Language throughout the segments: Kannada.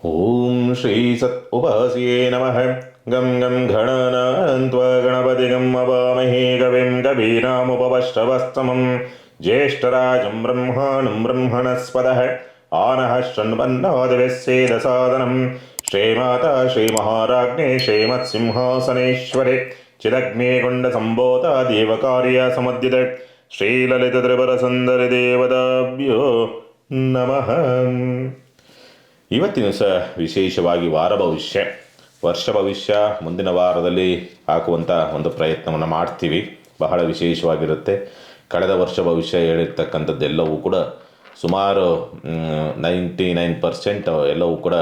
ಓಂ ಶ್ರೀ ಸತ್ ಉಪಾಸ್ಯೇ ನಮಃ. ಗಂ ಗಂ ಗಣನಾನ್ತ್ವಾ ಗಣಪತಿಗಂ ಅವಾಮಹೇ ಕವಿಂ ಕವೀನಾಮುಪವಶ್ರವಸ್ತಮಂ ಜ್ಯೇಷ್ಠರಾಜಂ ಬ್ರಹ್ಮಾಣಂ ಬ್ರಹ್ಮಣಸ್ಪದಃ ಆನಃ ಶೃಣ್ವನ್ನೋದಿವಿಸ್ಸೇದಸಾದನಂ. ಶ್ರೀಮಾತಾ ಶ್ರೀಮಹಾರಾಜ್ಞೇ ಶ್ರೀಮತ್ಸಿಂಹಾಸನೇಶ್ವರಿ ಚಿದಗ್ನೇಗೊಂಡ ಸಂಭೋತ ದೇವಕಾರ್ಯ ಸಮದ್ಯತೆ ಶ್ರೀಲಲಿತ ತ್ರಿಪುರ ಸುಂದರಿ ದೇವತಾಭ್ಯೋ ನಮಃ. ಇವತ್ತಿನ ವಿಶೇಷವಾಗಿ ವಾರ ಭವಿಷ್ಯ, ವರ್ಷ ಭವಿಷ್ಯ ಮುಂದಿನ ವಾರದಲ್ಲಿ ಹಾಕುವಂಥ ಒಂದು ಪ್ರಯತ್ನವನ್ನು ಮಾಡ್ತೀವಿ. ಬಹಳ ವಿಶೇಷವಾಗಿರುತ್ತೆ. ಕಳೆದ ವರ್ಷ ಭವಿಷ್ಯ ಹೇಳಿರ್ತಕ್ಕಂಥದ್ದೆಲ್ಲವೂ ಕೂಡ ಸುಮಾರು 99% ಎಲ್ಲವೂ ಕೂಡ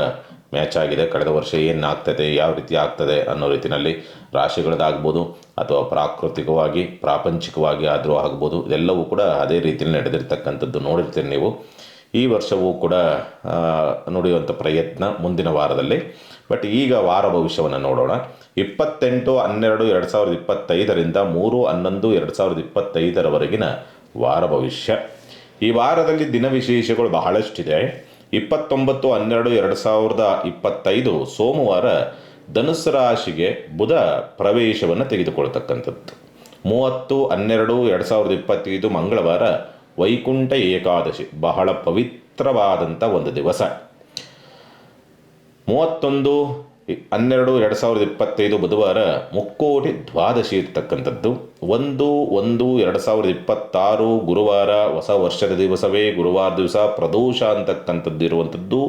ಮ್ಯಾಚ್ ಆಗಿದೆ. ಕಳೆದ ವರ್ಷ ಏನು ಆಗ್ತದೆ, ಯಾವ ರೀತಿ ಆಗ್ತದೆ ಅನ್ನೋ ರೀತಿಯಲ್ಲಿ ರಾಶಿಗಳದ್ದಾಗ್ಬೋದು ಅಥವಾ ಪ್ರಾಕೃತಿಕವಾಗಿ ಪ್ರಾಪಂಚಿಕವಾಗಿ ಆದರೂ ಆಗ್ಬೋದು, ಇದೆಲ್ಲವೂ ಕೂಡ ಅದೇ ರೀತಿಯಲ್ಲಿ ನಡೆದಿರ್ತಕ್ಕಂಥದ್ದು ನೋಡಿರ್ತೀರಿ ನೀವು. ಈ ವರ್ಷವೂ ಕೂಡ ನುಡಿಯುವಂಥ ಪ್ರಯತ್ನ ಮುಂದಿನ ವಾರದಲ್ಲಿ. ಬಟ್ ಈಗ ವಾರ ಭವಿಷ್ಯವನ್ನು ನೋಡೋಣ. 28/12/2025 3/11/2025 ವಾರ ಭವಿಷ್ಯ. ಈ ವಾರದಲ್ಲಿ ದಿನ ವಿಶೇಷಗಳು ಬಹಳಷ್ಟಿದೆ. 29/12/2025 ಸೋಮವಾರ ಧನುಸ್ಸು ರಾಶಿಗೆ ಬುಧ ಪ್ರವೇಶವನ್ನು ತೆಗೆದುಕೊಳ್ತಕ್ಕಂಥದ್ದು. 30/12/2025 ಮಂಗಳವಾರ ವೈಕುಂಠ ಏಕಾದಶಿ, ಬಹಳ ಪವಿತ್ರವಾದಂಥ ಒಂದು ದಿವಸ. 31/12/2025 ಬುಧವಾರ ಮುಕ್ಕೋಟಿ ದ್ವಾದಶಿ ಇರ್ತಕ್ಕಂಥದ್ದು. 1/1/2026 ಗುರುವಾರ ಹೊಸ ವರ್ಷದ ದಿವಸವೇ, ಗುರುವಾರ ದಿವಸ ಪ್ರದೋಷ ಅಂತಕ್ಕಂಥದ್ದು ಇರುವಂಥದ್ದು.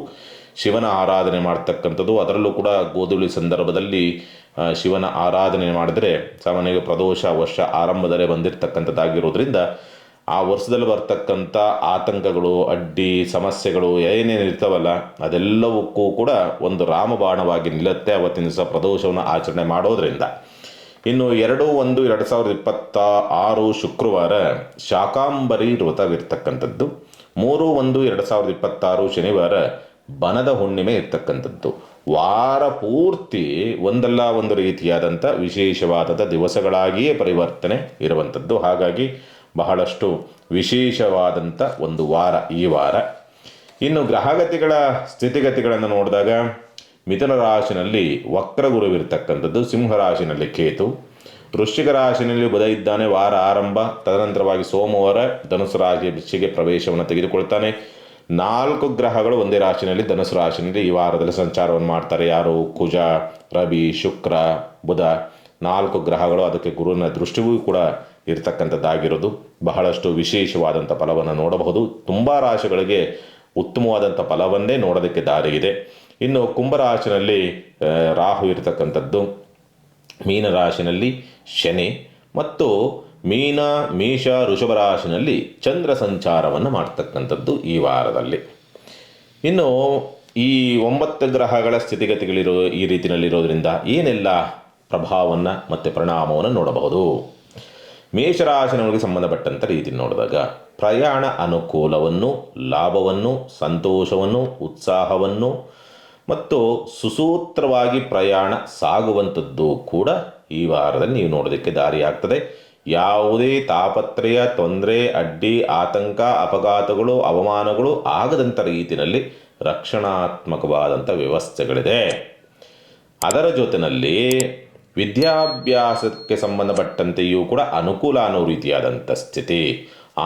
ಶಿವನ ಆರಾಧನೆ ಮಾಡ್ತಕ್ಕಂಥದ್ದು. ಅದರಲ್ಲೂ ಕೂಡ ಗೋಧೂಳಿ ಸಂದರ್ಭದಲ್ಲಿ ಶಿವನ ಆರಾಧನೆ ಮಾಡಿದರೆ ಸಾಮಾನ್ಯವಾಗಿ ಪ್ರದೋಷ ವರ್ಷ ಆರಂಭದಲ್ಲೇ ಬಂದಿರತಕ್ಕಂಥದ್ದಾಗಿರೋದ್ರಿಂದ ಆ ವರ್ಷದಲ್ಲಿ ಬರ್ತಕ್ಕಂಥ ಆತಂಕಗಳು, ಅಡ್ಡಿ ಸಮಸ್ಯೆಗಳು ಏನೇನು ಇರ್ತಾವಲ್ಲ ಅದೆಲ್ಲವಕ್ಕೂ ಕೂಡ ಒಂದು ರಾಮಬಾಣವಾಗಿ ನಿಲ್ಲುತ್ತೆ ಅವತ್ತಿನ ದಿವಸ ಪ್ರದೋಷವನ್ನು ಆಚರಣೆ ಮಾಡೋದ್ರಿಂದ. ಇನ್ನು 2/1/2026 ಶುಕ್ರವಾರ ಶಾಕಾಂಬರಿ ವ್ರತವಿರ್ತಕ್ಕಂಥದ್ದು. 3/1/2026 ಶನಿವಾರ ಬನದ ಹುಣ್ಣಿಮೆ ಇರ್ತಕ್ಕಂಥದ್ದು. ವಾರ ಪೂರ್ತಿ ಒಂದಲ್ಲ ಒಂದು ರೀತಿಯಾದಂಥ ವಿಶೇಷವಾದ ದಿವಸಗಳಾಗಿಯೇ ಪರಿವರ್ತನೆ ಇರುವಂಥದ್ದು. ಹಾಗಾಗಿ ಬಹಳಷ್ಟು ವಿಶೇಷವಾದಂಥ ಒಂದು ವಾರ ಈ ವಾರ. ಇನ್ನು ಗ್ರಹಗತಿಗಳ ಸ್ಥಿತಿಗತಿಗಳನ್ನು ನೋಡಿದಾಗ ಮಿಥುನ ರಾಶಿನಲ್ಲಿ ವಕ್ರಗುರುವಿರ್ತಕ್ಕಂಥದ್ದು, ಸಿಂಹರಾಶಿನಲ್ಲಿ ಕೇತು, ವೃಶ್ಚಿಕ ರಾಶಿನಲ್ಲಿ ಬುಧ ಇದ್ದಾನೆ. ವಾರ ಆರಂಭ. ತದನಂತರವಾಗಿ ಸೋಮವಾರ ಧನುಸು ರಾಶಿಯ ಬಿಚ್ಚಿಗೆ ಪ್ರವೇಶವನ್ನು ತೆಗೆದುಕೊಳ್ತಾನೆ. 4 ಗ್ರಹಗಳು ಒಂದೇ ರಾಶಿನಲ್ಲಿ ಧನುಸು ರಾಶಿನಲ್ಲಿ ಈ ವಾರದಲ್ಲಿ ಸಂಚಾರವನ್ನು ಮಾಡ್ತಾರೆ. ಯಾರು? ಕುಜ, ರವಿ, ಶುಕ್ರ, ಬುಧ, 4 ಗ್ರಹಗಳು. ಅದಕ್ಕೆ ಗುರುವಿನ ದೃಷ್ಟಿಯೂ ಕೂಡ ಇರ್ತಕ್ಕಂಥದ್ದಾಗಿರೋದು. ಬಹಳಷ್ಟು ವಿಶೇಷವಾದಂಥ ಫಲವನ್ನು ನೋಡಬಹುದು. ತುಂಬ ರಾಶಿಗಳಿಗೆ ಉತ್ತಮವಾದಂಥ ಫಲವನ್ನೇ ನೋಡೋದಕ್ಕೆ ದಾರಿ ಇದೆ. ಇನ್ನು ಕುಂಭರಾಶಿನಲ್ಲಿ ರಾಹು ಇರತಕ್ಕಂಥದ್ದು, ಮೀನರಾಶಿನಲ್ಲಿ ಶನಿ ಮತ್ತು ಮೇಷ ವೃಷಭ ರಾಶಿನಲ್ಲಿ ಚಂದ್ರ ಸಂಚಾರವನ್ನು ಮಾಡ್ತಕ್ಕಂಥದ್ದು ಈ ವಾರದಲ್ಲಿ. ಇನ್ನು ಈ 9 ಗ್ರಹಗಳ ಸ್ಥಿತಿಗತಿಗಳಿರೋ ಈ ರೀತಿಯಲ್ಲಿರೋದ್ರಿಂದ ಏನೆಲ್ಲ ಪ್ರಭಾವವನ್ನು ಮತ್ತು ಪರಿಣಾಮವನ್ನು ನೋಡಬಹುದು. ಮೇಷರಾಶಿನವರಿಗೆ ಸಂಬಂಧಪಟ್ಟಂಥ ರೀತಿ ನೋಡಿದಾಗ ಪ್ರಯಾಣ ಅನುಕೂಲವನ್ನು, ಲಾಭವನ್ನು, ಸಂತೋಷವನ್ನು, ಉತ್ಸಾಹವನ್ನು ಮತ್ತು ಸುಸೂತ್ರವಾಗಿ ಪ್ರಯಾಣ ಸಾಗುವಂಥದ್ದು ಕೂಡ ಈ ವಾರದಲ್ಲಿ ನೀವು ನೋಡೋದಕ್ಕೆ ದಾರಿಯಾಗ್ತದೆ. ಯಾವುದೇ ತಾಪತ್ರಯ, ತೊಂದರೆ, ಅಡ್ಡಿ, ಆತಂಕ, ಅಪಘಾತಗಳು, ಅವಮಾನಗಳು ಆಗದಂಥ ರೀತಿಯಲ್ಲಿ ರಕ್ಷಣಾತ್ಮಕವಾದಂಥ ವ್ಯವಸ್ಥೆಗಳಿದೆ. ಅದರ ಜೊತೆಯಲ್ಲಿ ವಿದ್ಯಾಭ್ಯಾಸಕ್ಕೆ ಸಂಬಂಧಪಟ್ಟಂತೆಯೂ ಕೂಡ ಅನುಕೂಲ ಅನ್ನೋ ರೀತಿಯಾದಂಥ ಸ್ಥಿತಿ.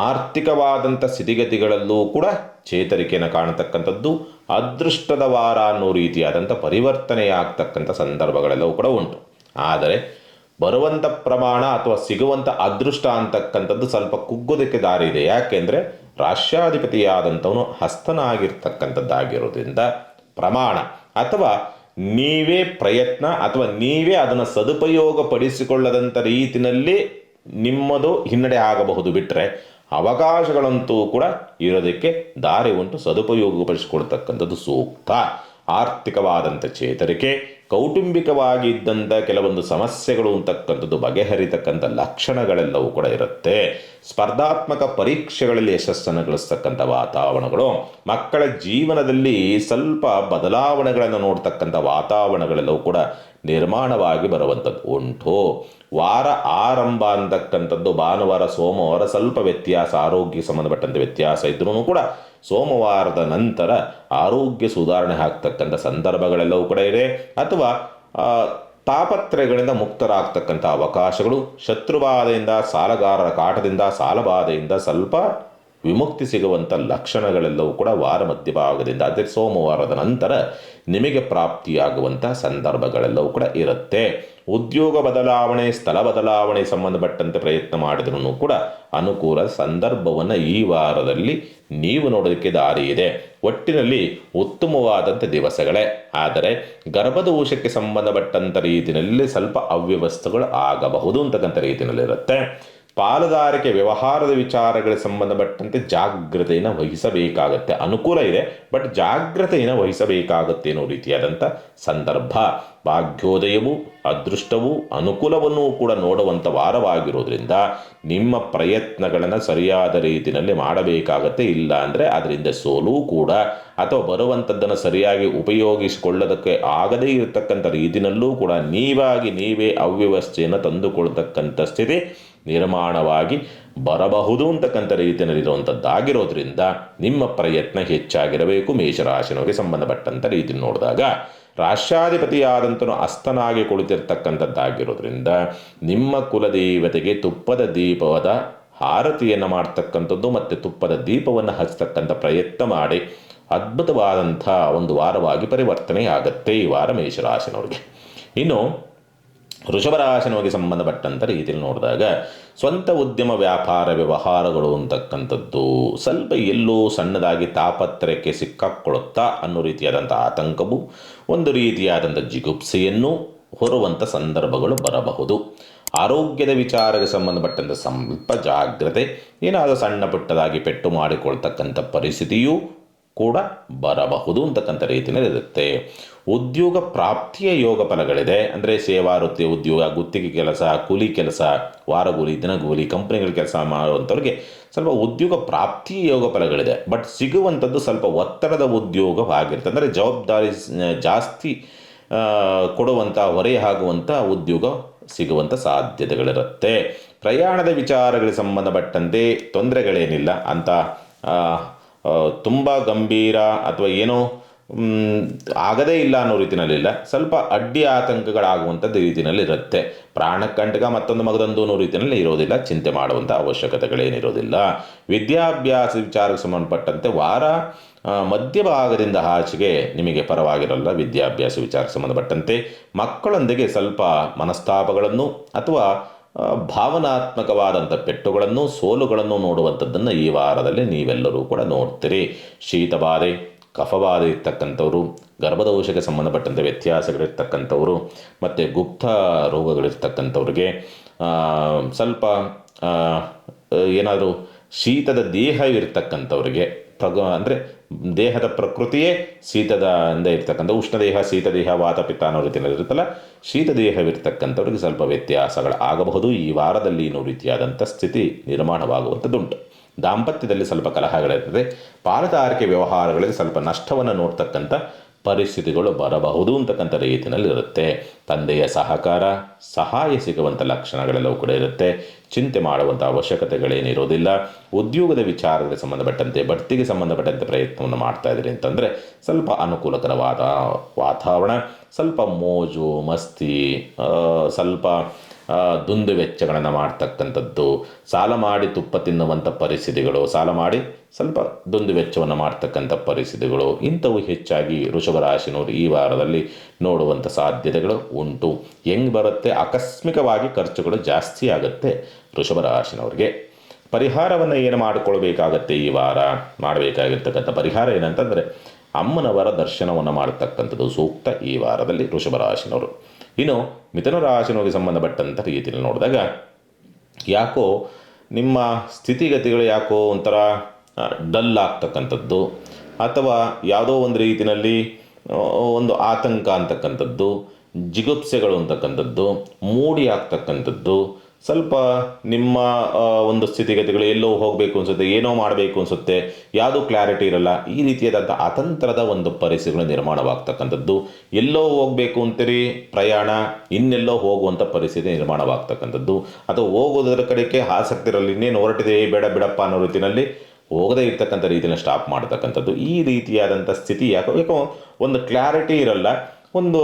ಆರ್ಥಿಕವಾದಂಥ ಸ್ಥಿತಿಗತಿಗಳಲ್ಲೂ ಕೂಡ ಚೇತರಿಕೆಯನ್ನು ಕಾಣತಕ್ಕಂಥದ್ದು. ಅದೃಷ್ಟದ ವಾರ ಅನ್ನೋ ರೀತಿಯಾದಂಥ ಪರಿವರ್ತನೆಯಾಗ್ತಕ್ಕಂಥ ಸಂದರ್ಭಗಳೆಲ್ಲವೂ ಕೂಡ ಉಂಟು. ಆದರೆ ಬರುವಂಥ ಪ್ರಮಾಣ ಅಥವಾ ಸಿಗುವಂಥ ಅದೃಷ್ಟ ಅಂತಕ್ಕಂಥದ್ದು ಸ್ವಲ್ಪ ಕುಗ್ಗೋದಕ್ಕೆ ದಾರಿ ಇದೆ. ಯಾಕೆಂದರೆ ರಾಷ್ಟ್ರಾಧಿಪತಿಯಾದಂಥವನು ಹಸ್ತನಾಗಿರ್ತಕ್ಕಂಥದ್ದಾಗಿರೋದ್ರಿಂದ ಪ್ರಮಾಣ ಅಥವಾ ನೀವೇ ಪ್ರಯತ್ನ ಅಥವಾ ನೀವೇ ಅದನ್ನು ಸದುಪಯೋಗ ಪಡಿಸಿಕೊಳ್ಳದಂಥ ರೀತಿಯಲ್ಲಿ ನಿಮ್ಮದು ಹಿನ್ನಡೆ ಆಗಬಹುದು. ಬಿಟ್ಟರೆ ಅವಕಾಶಗಳಂತೂ ಕೂಡ ಇರೋದಕ್ಕೆ ದಾರಿ ಉಂಟು. ಸದುಪಯೋಗಪಡಿಸಿಕೊಳ್ತಕ್ಕಂಥದ್ದು ಸೂಕ್ತ. ಆರ್ಥಿಕವಾದಂಥ ಚೇತರಿಕೆ, ಕೌಟುಂಬಿಕವಾಗಿ ಇದ್ದಂಥ ಕೆಲವೊಂದು ಸಮಸ್ಯೆಗಳು ಅಂತಕ್ಕಂಥದ್ದು ಬಗೆಹರಿತಕ್ಕಂಥ ಲಕ್ಷಣಗಳೆಲ್ಲವೂ ಕೂಡ ಇರುತ್ತೆ. ಸ್ಪರ್ಧಾತ್ಮಕ ಪರೀಕ್ಷೆಗಳಲ್ಲಿ ಯಶಸ್ಸನ್ನು ಗಳಿಸ್ತಕ್ಕಂಥ ವಾತಾವರಣಗಳು, ಮಕ್ಕಳ ಜೀವನದಲ್ಲಿ ಸ್ವಲ್ಪ ಬದಲಾವಣೆಗಳನ್ನು ನೋಡ್ತಕ್ಕಂಥ ವಾತಾವರಣಗಳೆಲ್ಲವೂ ಕೂಡ ನಿರ್ಮಾಣವಾಗಿ ಬರುವಂಥದ್ದು ಉಂಟು. ವಾರ ಆರಂಭ ಅಂತಕ್ಕಂಥದ್ದು ಭಾನುವಾರ ಸೋಮವಾರ ಸ್ವಲ್ಪ ವ್ಯತ್ಯಾಸ, ಆರೋಗ್ಯಕ್ಕೆ ಸಂಬಂಧಪಟ್ಟಂತೆ ವ್ಯತ್ಯಾಸ ಇದ್ರೂ ಕೂಡ ಸೋಮವಾರದ ನಂತರ ಆರೋಗ್ಯ ಸುಧಾರಣೆ ಆಗ್ತಕ್ಕಂಥ ಸಂದರ್ಭಗಳೆಲ್ಲವೂ ಕೂಡ ಇದೆ. ಅಥವಾ ತಾಪತ್ರಯಗಳಿಂದ ಮುಕ್ತರಾಗ್ತಕ್ಕಂಥ ಅವಕಾಶಗಳು, ಶತ್ರುಬಾಧೆಯಿಂದ, ಸಾಲಗಾರರ ಕಾಟದಿಂದ, ಸಾಲಬಾಧೆಯಿಂದ ಸ್ವಲ್ಪ ವಿಮುಕ್ತಿ ಸಿಗುವಂಥ ಲಕ್ಷಣಗಳೆಲ್ಲವೂ ಕೂಡ ವಾರ ಮಧ್ಯಭಾಗದಿಂದ ಅದೇ ಸೋಮವಾರದ ನಂತರ ನಿಮಗೆ ಪ್ರಾಪ್ತಿಯಾಗುವಂಥ ಸಂದರ್ಭಗಳೆಲ್ಲವೂ ಕೂಡ ಇರುತ್ತೆ. ಉದ್ಯೋಗ ಬದಲಾವಣೆ, ಸ್ಥಳ ಬದಲಾವಣೆ ಸಂಬಂಧಪಟ್ಟಂತೆ ಪ್ರಯತ್ನ ಮಾಡಿದ್ರೂ ಕೂಡ ಅನುಕೂಲ ಸಂದರ್ಭವನ್ನು ಈ ವಾರದಲ್ಲಿ ನೀವು ನೋಡೋದಕ್ಕೆ ದಾರಿ ಇದೆ. ಒಟ್ಟಿನಲ್ಲಿ ಉತ್ತಮವಾದಂಥ ದಿವಸಗಳೇ. ಆದರೆ ಗರ್ಭದೋಷಕ್ಕೆ ಸಂಬಂಧಪಟ್ಟಂಥ ರೀತಿಯಲ್ಲಿ ಸ್ವಲ್ಪ ಅವ್ಯವಸ್ಥೆಗಳು ಆಗಬಹುದು ಅಂತಕ್ಕಂಥ ರೀತಿಯಲ್ಲಿರುತ್ತೆ. ಪಾಲುದಾರಿಕೆ ವ್ಯವಹಾರದ ವಿಚಾರಗಳಿಗೆ ಸಂಬಂಧಪಟ್ಟಂತೆ ಜಾಗ್ರತೆಯನ್ನು ವಹಿಸಬೇಕಾಗತ್ತೆ. ಅನುಕೂಲ ಇದೆ, ಬಟ್ ಜಾಗ್ರತೆಯನ್ನು ವಹಿಸಬೇಕಾಗತ್ತೆ ಅನ್ನೋ ರೀತಿಯಾದಂಥ ಸಂದರ್ಭ. ಭಾಗ್ಯೋದಯವು, ಅದೃಷ್ಟವು, ಅನುಕೂಲವನ್ನು ಕೂಡ ನೋಡುವಂಥ ವಾರವಾಗಿರೋದ್ರಿಂದ ನಿಮ್ಮ ಪ್ರಯತ್ನಗಳನ್ನು ಸರಿಯಾದ ರೀತಿಯಲ್ಲಿ ಮಾಡಬೇಕಾಗತ್ತೆ. ಇಲ್ಲ ಅಂದರೆ ಅದರಿಂದ ಸೋಲು ಕೂಡ, ಅಥವಾ ಬರುವಂಥದ್ದನ್ನು ಸರಿಯಾಗಿ ಉಪಯೋಗಿಸಿಕೊಳ್ಳೋದಕ್ಕೆ ಆಗದೇ ಇರತಕ್ಕಂಥ ರೀತಿಯಲ್ಲೂ ಕೂಡ ನೀವೇ ಅವ್ಯವಸ್ಥೆಯನ್ನು ತಂದುಕೊಳ್ತಕ್ಕಂಥ ಸ್ಥಿತಿ ನಿರ್ಮಾಣವಾಗಿ ಬರಬಹುದು ಅಂತಕ್ಕಂಥ ರೀತಿಯಲ್ಲಿರುವಂಥದ್ದಾಗಿರೋದ್ರಿಂದ ನಿಮ್ಮ ಪ್ರಯತ್ನ ಹೆಚ್ಚಾಗಿರಬೇಕು. ಮೇಷರಾಶಿನವರಿಗೆ ಸಂಬಂಧಪಟ್ಟಂಥ ರೀತಿ ನೋಡಿದಾಗ ರಾಷ್ಟ್ರಾಧಿಪತಿಯಾದಂತನು ಅಸ್ತನಾಗಿ ಕುಳಿತಿರ್ತಕ್ಕಂಥದ್ದಾಗಿರೋದ್ರಿಂದ ನಿಮ್ಮ ಕುಲದೇವತೆಗೆ ತುಪ್ಪದ ದೀಪದ ಆರತಿಯನ್ನು ಮಾಡ್ತಕ್ಕಂಥದ್ದು ಮತ್ತು ತುಪ್ಪದ ದೀಪವನ್ನು ಹಚ್ಚತಕ್ಕಂಥ ಪ್ರಯತ್ನ ಮಾಡಿ ಅದ್ಭುತವಾದಂಥ ಒಂದು ವಾರವಾಗಿ ಪರಿವರ್ತನೆ ಆಗುತ್ತೆ ಈ ವಾರ ಮೇಷರಾಶಿನವರಿಗೆ. ಇನ್ನು ವೃಷಭರಾಶಿನವರಿಗೆ ಸಂಬಂಧಪಟ್ಟಂಥ ರೀತಿಯಲ್ಲಿ ನೋಡಿದಾಗ ಸ್ವಂತ ಉದ್ಯಮ ವ್ಯಾಪಾರ ವ್ಯವಹಾರಗಳು ಅಂತಕ್ಕಂಥದ್ದು ಸ್ವಲ್ಪ ಎಲ್ಲೋ ಸಣ್ಣದಾಗಿ ತಾಪತ್ರಯಕ್ಕೆ ಸಿಕ್ಕಾಕ್ಕೊಳ್ಳುತ್ತಾ ಅನ್ನೋ ರೀತಿಯಾದಂಥ ಆತಂಕವು, ಒಂದು ರೀತಿಯಾದಂಥ ಜಿಗುಪ್ಸೆಯನ್ನು ಹೊರುವಂಥ ಸಂದರ್ಭಗಳು ಬರಬಹುದು. ಆರೋಗ್ಯದ ವಿಚಾರಕ್ಕೆ ಸಂಬಂಧಪಟ್ಟಂಥ ಸ್ವಲ್ಪ ಜಾಗ್ರತೆ, ಏನಾದರೂ ಸಣ್ಣ ಪುಟ್ಟದಾಗಿ ಪೆಟ್ಟು ಮಾಡಿಕೊಳ್ತಕ್ಕಂಥ ಪರಿಸ್ಥಿತಿಯೂ ಕೂಡ ಬರಬಹುದು ಅಂತಕ್ಕಂಥ ರೀತಿಯಲ್ಲಿ ಇರುತ್ತೆ. ಉದ್ಯೋಗ ಪ್ರಾಪ್ತಿಯ ಯೋಗ ಫಲಗಳಿದೆ. ಅಂದರೆ ಸೇವಾ ವೃತ್ತಿ ಉದ್ಯೋಗ, ಗುತ್ತಿಗೆ ಕೆಲಸ, ಕೂಲಿ ಕೆಲಸ, ವಾರಗೂಲಿ, ದಿನಗೂಲಿ, ಕಂಪ್ನಿಗಳ ಕೆಲಸ ಮಾಡುವಂಥವ್ರಿಗೆ ಸ್ವಲ್ಪ ಉದ್ಯೋಗ ಪ್ರಾಪ್ತಿಯ ಯೋಗ ಫಲಗಳಿದೆ. ಬಟ್ ಸಿಗುವಂಥದ್ದು ಸ್ವಲ್ಪ ಒತ್ತಡದ ಉದ್ಯೋಗವಾಗಿರುತ್ತೆ. ಅಂದರೆ ಜವಾಬ್ದಾರಿ ಜಾಸ್ತಿ ಕೊಡುವಂಥ, ಹೊರೆ ಆಗುವಂಥ ಉದ್ಯೋಗ ಸಿಗುವಂಥ ಸಾಧ್ಯತೆಗಳಿರುತ್ತೆ. ಪ್ರಯಾಣದ ವಿಚಾರಗಳಿಗೆ ಸಂಬಂಧಪಟ್ಟಂತೆ ತೊಂದರೆಗಳೇನಿಲ್ಲ ಅಂತ ತುಂಬ ಗಂಭೀರ ಅಥವಾ ಏನೋ ಆಗದೇ ಇಲ್ಲ ಅನ್ನೋ ರೀತಿಯಲ್ಲಿಲ್ಲ. ಸ್ವಲ್ಪ ಅಡ್ಡಿ ಆತಂಕಗಳಾಗುವಂಥದ್ದು ರೀತಿಯಲ್ಲಿ ಇರುತ್ತೆ. ಪ್ರಾಣಕ್ಕಂಟಕ ಮತ್ತೊಂದು ಮಗದೊಂದು ಅನ್ನೋ ರೀತಿಯಲ್ಲಿ ಇರೋದಿಲ್ಲ. ಚಿಂತೆ ಮಾಡುವಂಥ ಅವಶ್ಯಕತೆಗಳೇನಿರೋದಿಲ್ಲ. ವಿದ್ಯಾಭ್ಯಾಸ ವಿಚಾರಕ್ಕೆ ಸಂಬಂಧಪಟ್ಟಂತೆ ವಾರ ಮಧ್ಯಭಾಗದಿಂದ ಆಚೆಗೆ ನಿಮಗೆ ಪರವಾಗಿರಲ್ಲ. ವಿದ್ಯಾಭ್ಯಾಸ ವಿಚಾರಕ್ಕೆ ಸಂಬಂಧಪಟ್ಟಂತೆ ಮಕ್ಕಳೊಂದಿಗೆ ಸ್ವಲ್ಪ ಮನಸ್ತಾಪಗಳನ್ನು ಅಥವಾ ಭಾವನಾತ್ಮಕವಾದಂಥ ಪೆಟ್ಟುಗಳನ್ನು, ಸೋಲುಗಳನ್ನು ನೋಡುವಂಥದ್ದನ್ನು ಈ ವಾರದಲ್ಲಿ ನೀವೆಲ್ಲರೂ ಕೂಡ ನೋಡ್ತೀರಿ. ಶೀತಬಾಧೆ, ಕಫಬಾಧೆ ಇರ್ತಕ್ಕಂಥವ್ರು, ಗರ್ಭದೋಷಕ್ಕೆ ಸಂಬಂಧಪಟ್ಟಂಥ ವ್ಯತ್ಯಾಸಗಳಿರ್ತಕ್ಕಂಥವ್ರು ಮತ್ತು ಗುಪ್ತ ರೋಗಗಳಿರ್ತಕ್ಕಂಥವ್ರಿಗೆ ಸ್ವಲ್ಪ ಏನಾದರೂ ಶೀತದ ದೇಹವಿರ್ತಕ್ಕಂಥವ್ರಿಗೆ ಅಂದರೆ ದೇಹದ ಪ್ರಕೃತಿಯೇ ಶೀತದಿಂದ ಇರ್ತಕ್ಕಂಥ ಉಷ್ಣದೇಹ, ಶೀತದೇಹ, ವಾತಪಿತ್ತ ಅನ್ನೋ ರೀತಿಯಲ್ಲಿ ಇರುತ್ತಲ್ಲ, ಶೀತದೇಹವಿರ್ತಕ್ಕಂಥವ್ರಿಗೆ ಸ್ವಲ್ಪ ವ್ಯತ್ಯಾಸಗಳು ಆಗಬಹುದು. ಈ ವಾರದಲ್ಲಿ ಇನ್ನೂ ರೀತಿಯಾದಂಥ ಸ್ಥಿತಿ ನಿರ್ಮಾಣವಾಗುವಂಥದ್ದುಂಟು. ದಾಂಪತ್ಯದಲ್ಲಿ ಸ್ವಲ್ಪ ಕಲಹಗಳಿರ್ತದೆ. ಪಾಲುದಾರಿಕೆ ವ್ಯವಹಾರಗಳಲ್ಲಿ ಸ್ವಲ್ಪ ನಷ್ಟವನ್ನು ನೋಡ್ತಕ್ಕಂಥ ಪರಿಸ್ಥಿತಿಗಳು ಬರಬಹುದು ಅಂತಕ್ಕಂಥ ರೀತಿಯಲ್ಲಿ ಇರುತ್ತೆ. ತಂದೆಯ ಸಹಕಾರ, ಸಹಾಯ ಸಿಗುವಂಥ ಲಕ್ಷಣಗಳೆಲ್ಲವೂ ಕೂಡ ಇರುತ್ತೆ. ಚಿಂತೆ ಮಾಡುವಂಥ ಅವಶ್ಯಕತೆಗಳೇನಿರೋದಿಲ್ಲ. ಉದ್ಯೋಗದ ವಿಚಾರಕ್ಕೆ ಸಂಬಂಧಪಟ್ಟಂತೆ, ಬಡ್ತಿಗೆ ಸಂಬಂಧಪಟ್ಟಂತೆ ಪ್ರಯತ್ನವನ್ನು ಮಾಡ್ತಾ ಇದ್ದೀರಿ ಅಂತಂದರೆ ಸ್ವಲ್ಪ ಅನುಕೂಲಕರವಾದ ವಾತಾವರಣ, ಸ್ವಲ್ಪ ಮೋಜು ಮಸ್ತಿ, ಸ್ವಲ್ಪ ದುಂದು ವೆಚ್ಚಗಳನ್ನು ಮಾಡ್ತಕ್ಕಂಥದ್ದು, ಸಾಲ ಮಾಡಿ ತುಪ್ಪ ತಿನ್ನುವಂಥ ಪರಿಸ್ಥಿತಿಗಳು, ಸಾಲ ಮಾಡಿ ಸ್ವಲ್ಪ ದುಂದು ವೆಚ್ಚವನ್ನು ಮಾಡ್ತಕ್ಕಂಥ ಪರಿಸ್ಥಿತಿಗಳು, ಇಂಥವು ಹೆಚ್ಚಾಗಿ ವೃಷಭರಾಶಿನವರು ಈ ವಾರದಲ್ಲಿ ನೋಡುವಂಥ ಸಾಧ್ಯತೆಗಳು ಉಂಟು. ಹೆಂಗೆ ಬರುತ್ತೆ, ಆಕಸ್ಮಿಕವಾಗಿ ಖರ್ಚುಗಳು ಜಾಸ್ತಿ ಆಗುತ್ತೆ ವೃಷಭರಾಶಿನವ್ರಿಗೆ. ಪರಿಹಾರವನ್ನು ಏನು ಮಾಡಿಕೊಳ್ಬೇಕಾಗತ್ತೆ ಈ ವಾರ? ಮಾಡಬೇಕಾಗಿರ್ತಕ್ಕಂಥ ಪರಿಹಾರ ಏನಂತಂದರೆ ಅಮ್ಮನವರ ದರ್ಶನವನ್ನು ಮಾಡತಕ್ಕಂಥದ್ದು ಸೂಕ್ತ ಈ ವಾರದಲ್ಲಿ ವೃಷಭರಾಶಿನವರು. ಇನ್ನು ಮಿಥುನ ರಾಶಿನವರಿಗೆ ಸಂಬಂಧಪಟ್ಟಂಥ ರೀತಿಯಲ್ಲಿ ನೋಡಿದಾಗ ಯಾಕೋ ನಿಮ್ಮ ಸ್ಥಿತಿಗತಿಗಳು ಯಾಕೋ ಒಂಥರ ಡಲ್ ಆಗ್ತಕ್ಕಂಥದ್ದು, ಅಥವಾ ಯಾವುದೋ ಒಂದು ರೀತಿಯಲ್ಲಿ ಒಂದು ಆತಂಕ ಅಂತಕ್ಕಂಥದ್ದು, ಜಿಗುಪ್ಸೆಗಳು ಅಂತಕ್ಕಂಥದ್ದು, ಮೂಡಿ ಆಗ್ತಕ್ಕಂಥದ್ದು, ಸ್ವಲ್ಪ ನಿಮ್ಮ ಒಂದು ಸ್ಥಿತಿಗತಿಗಳು ಎಲ್ಲೋ ಹೋಗಬೇಕು ಅನಿಸುತ್ತೆ, ಏನೋ ಮಾಡಬೇಕು ಅನಿಸುತ್ತೆ, ಯಾವುದೂ ಕ್ಲಾರಿಟಿ ಇರಲ್ಲ. ಈ ರೀತಿಯಾದಂಥ ಅತಂತ್ರದ ಒಂದು ಪರಿಸ್ಥಿತಿಗಳು ನಿರ್ಮಾಣವಾಗ್ತಕ್ಕಂಥದ್ದು. ಎಲ್ಲೋ ಹೋಗಬೇಕು ಅಂತೀರಿ ಪ್ರಯಾಣ, ಇನ್ನೆಲ್ಲೋ ಹೋಗುವಂಥ ಪರಿಸ್ಥಿತಿ ನಿರ್ಮಾಣವಾಗ್ತಕ್ಕಂಥದ್ದು, ಅಥವಾ ಹೋಗೋದರ ಕಡೆಗೆ ಆಸಕ್ತಿ ಇರಲ್ಲ, ಇನ್ನೇನು ಹೊರಟಿದೆ ಬೇಡ ಬಿಡಪ್ಪ ಅನ್ನೋ ರೀತಿಯಲ್ಲಿ ಹೋಗದೇ ಇರ್ತಕ್ಕಂಥ ರೀತಿಯಲ್ಲಿ ಸ್ಟಾಪ್ ಮಾಡ್ತಕ್ಕಂಥದ್ದು, ಈ ರೀತಿಯಾದಂಥ ಸ್ಥಿತಿ ಯಾಕೋ ಒಂದು ಕ್ಲಾರಿಟಿ ಇರಲ್ಲ, ಒಂದು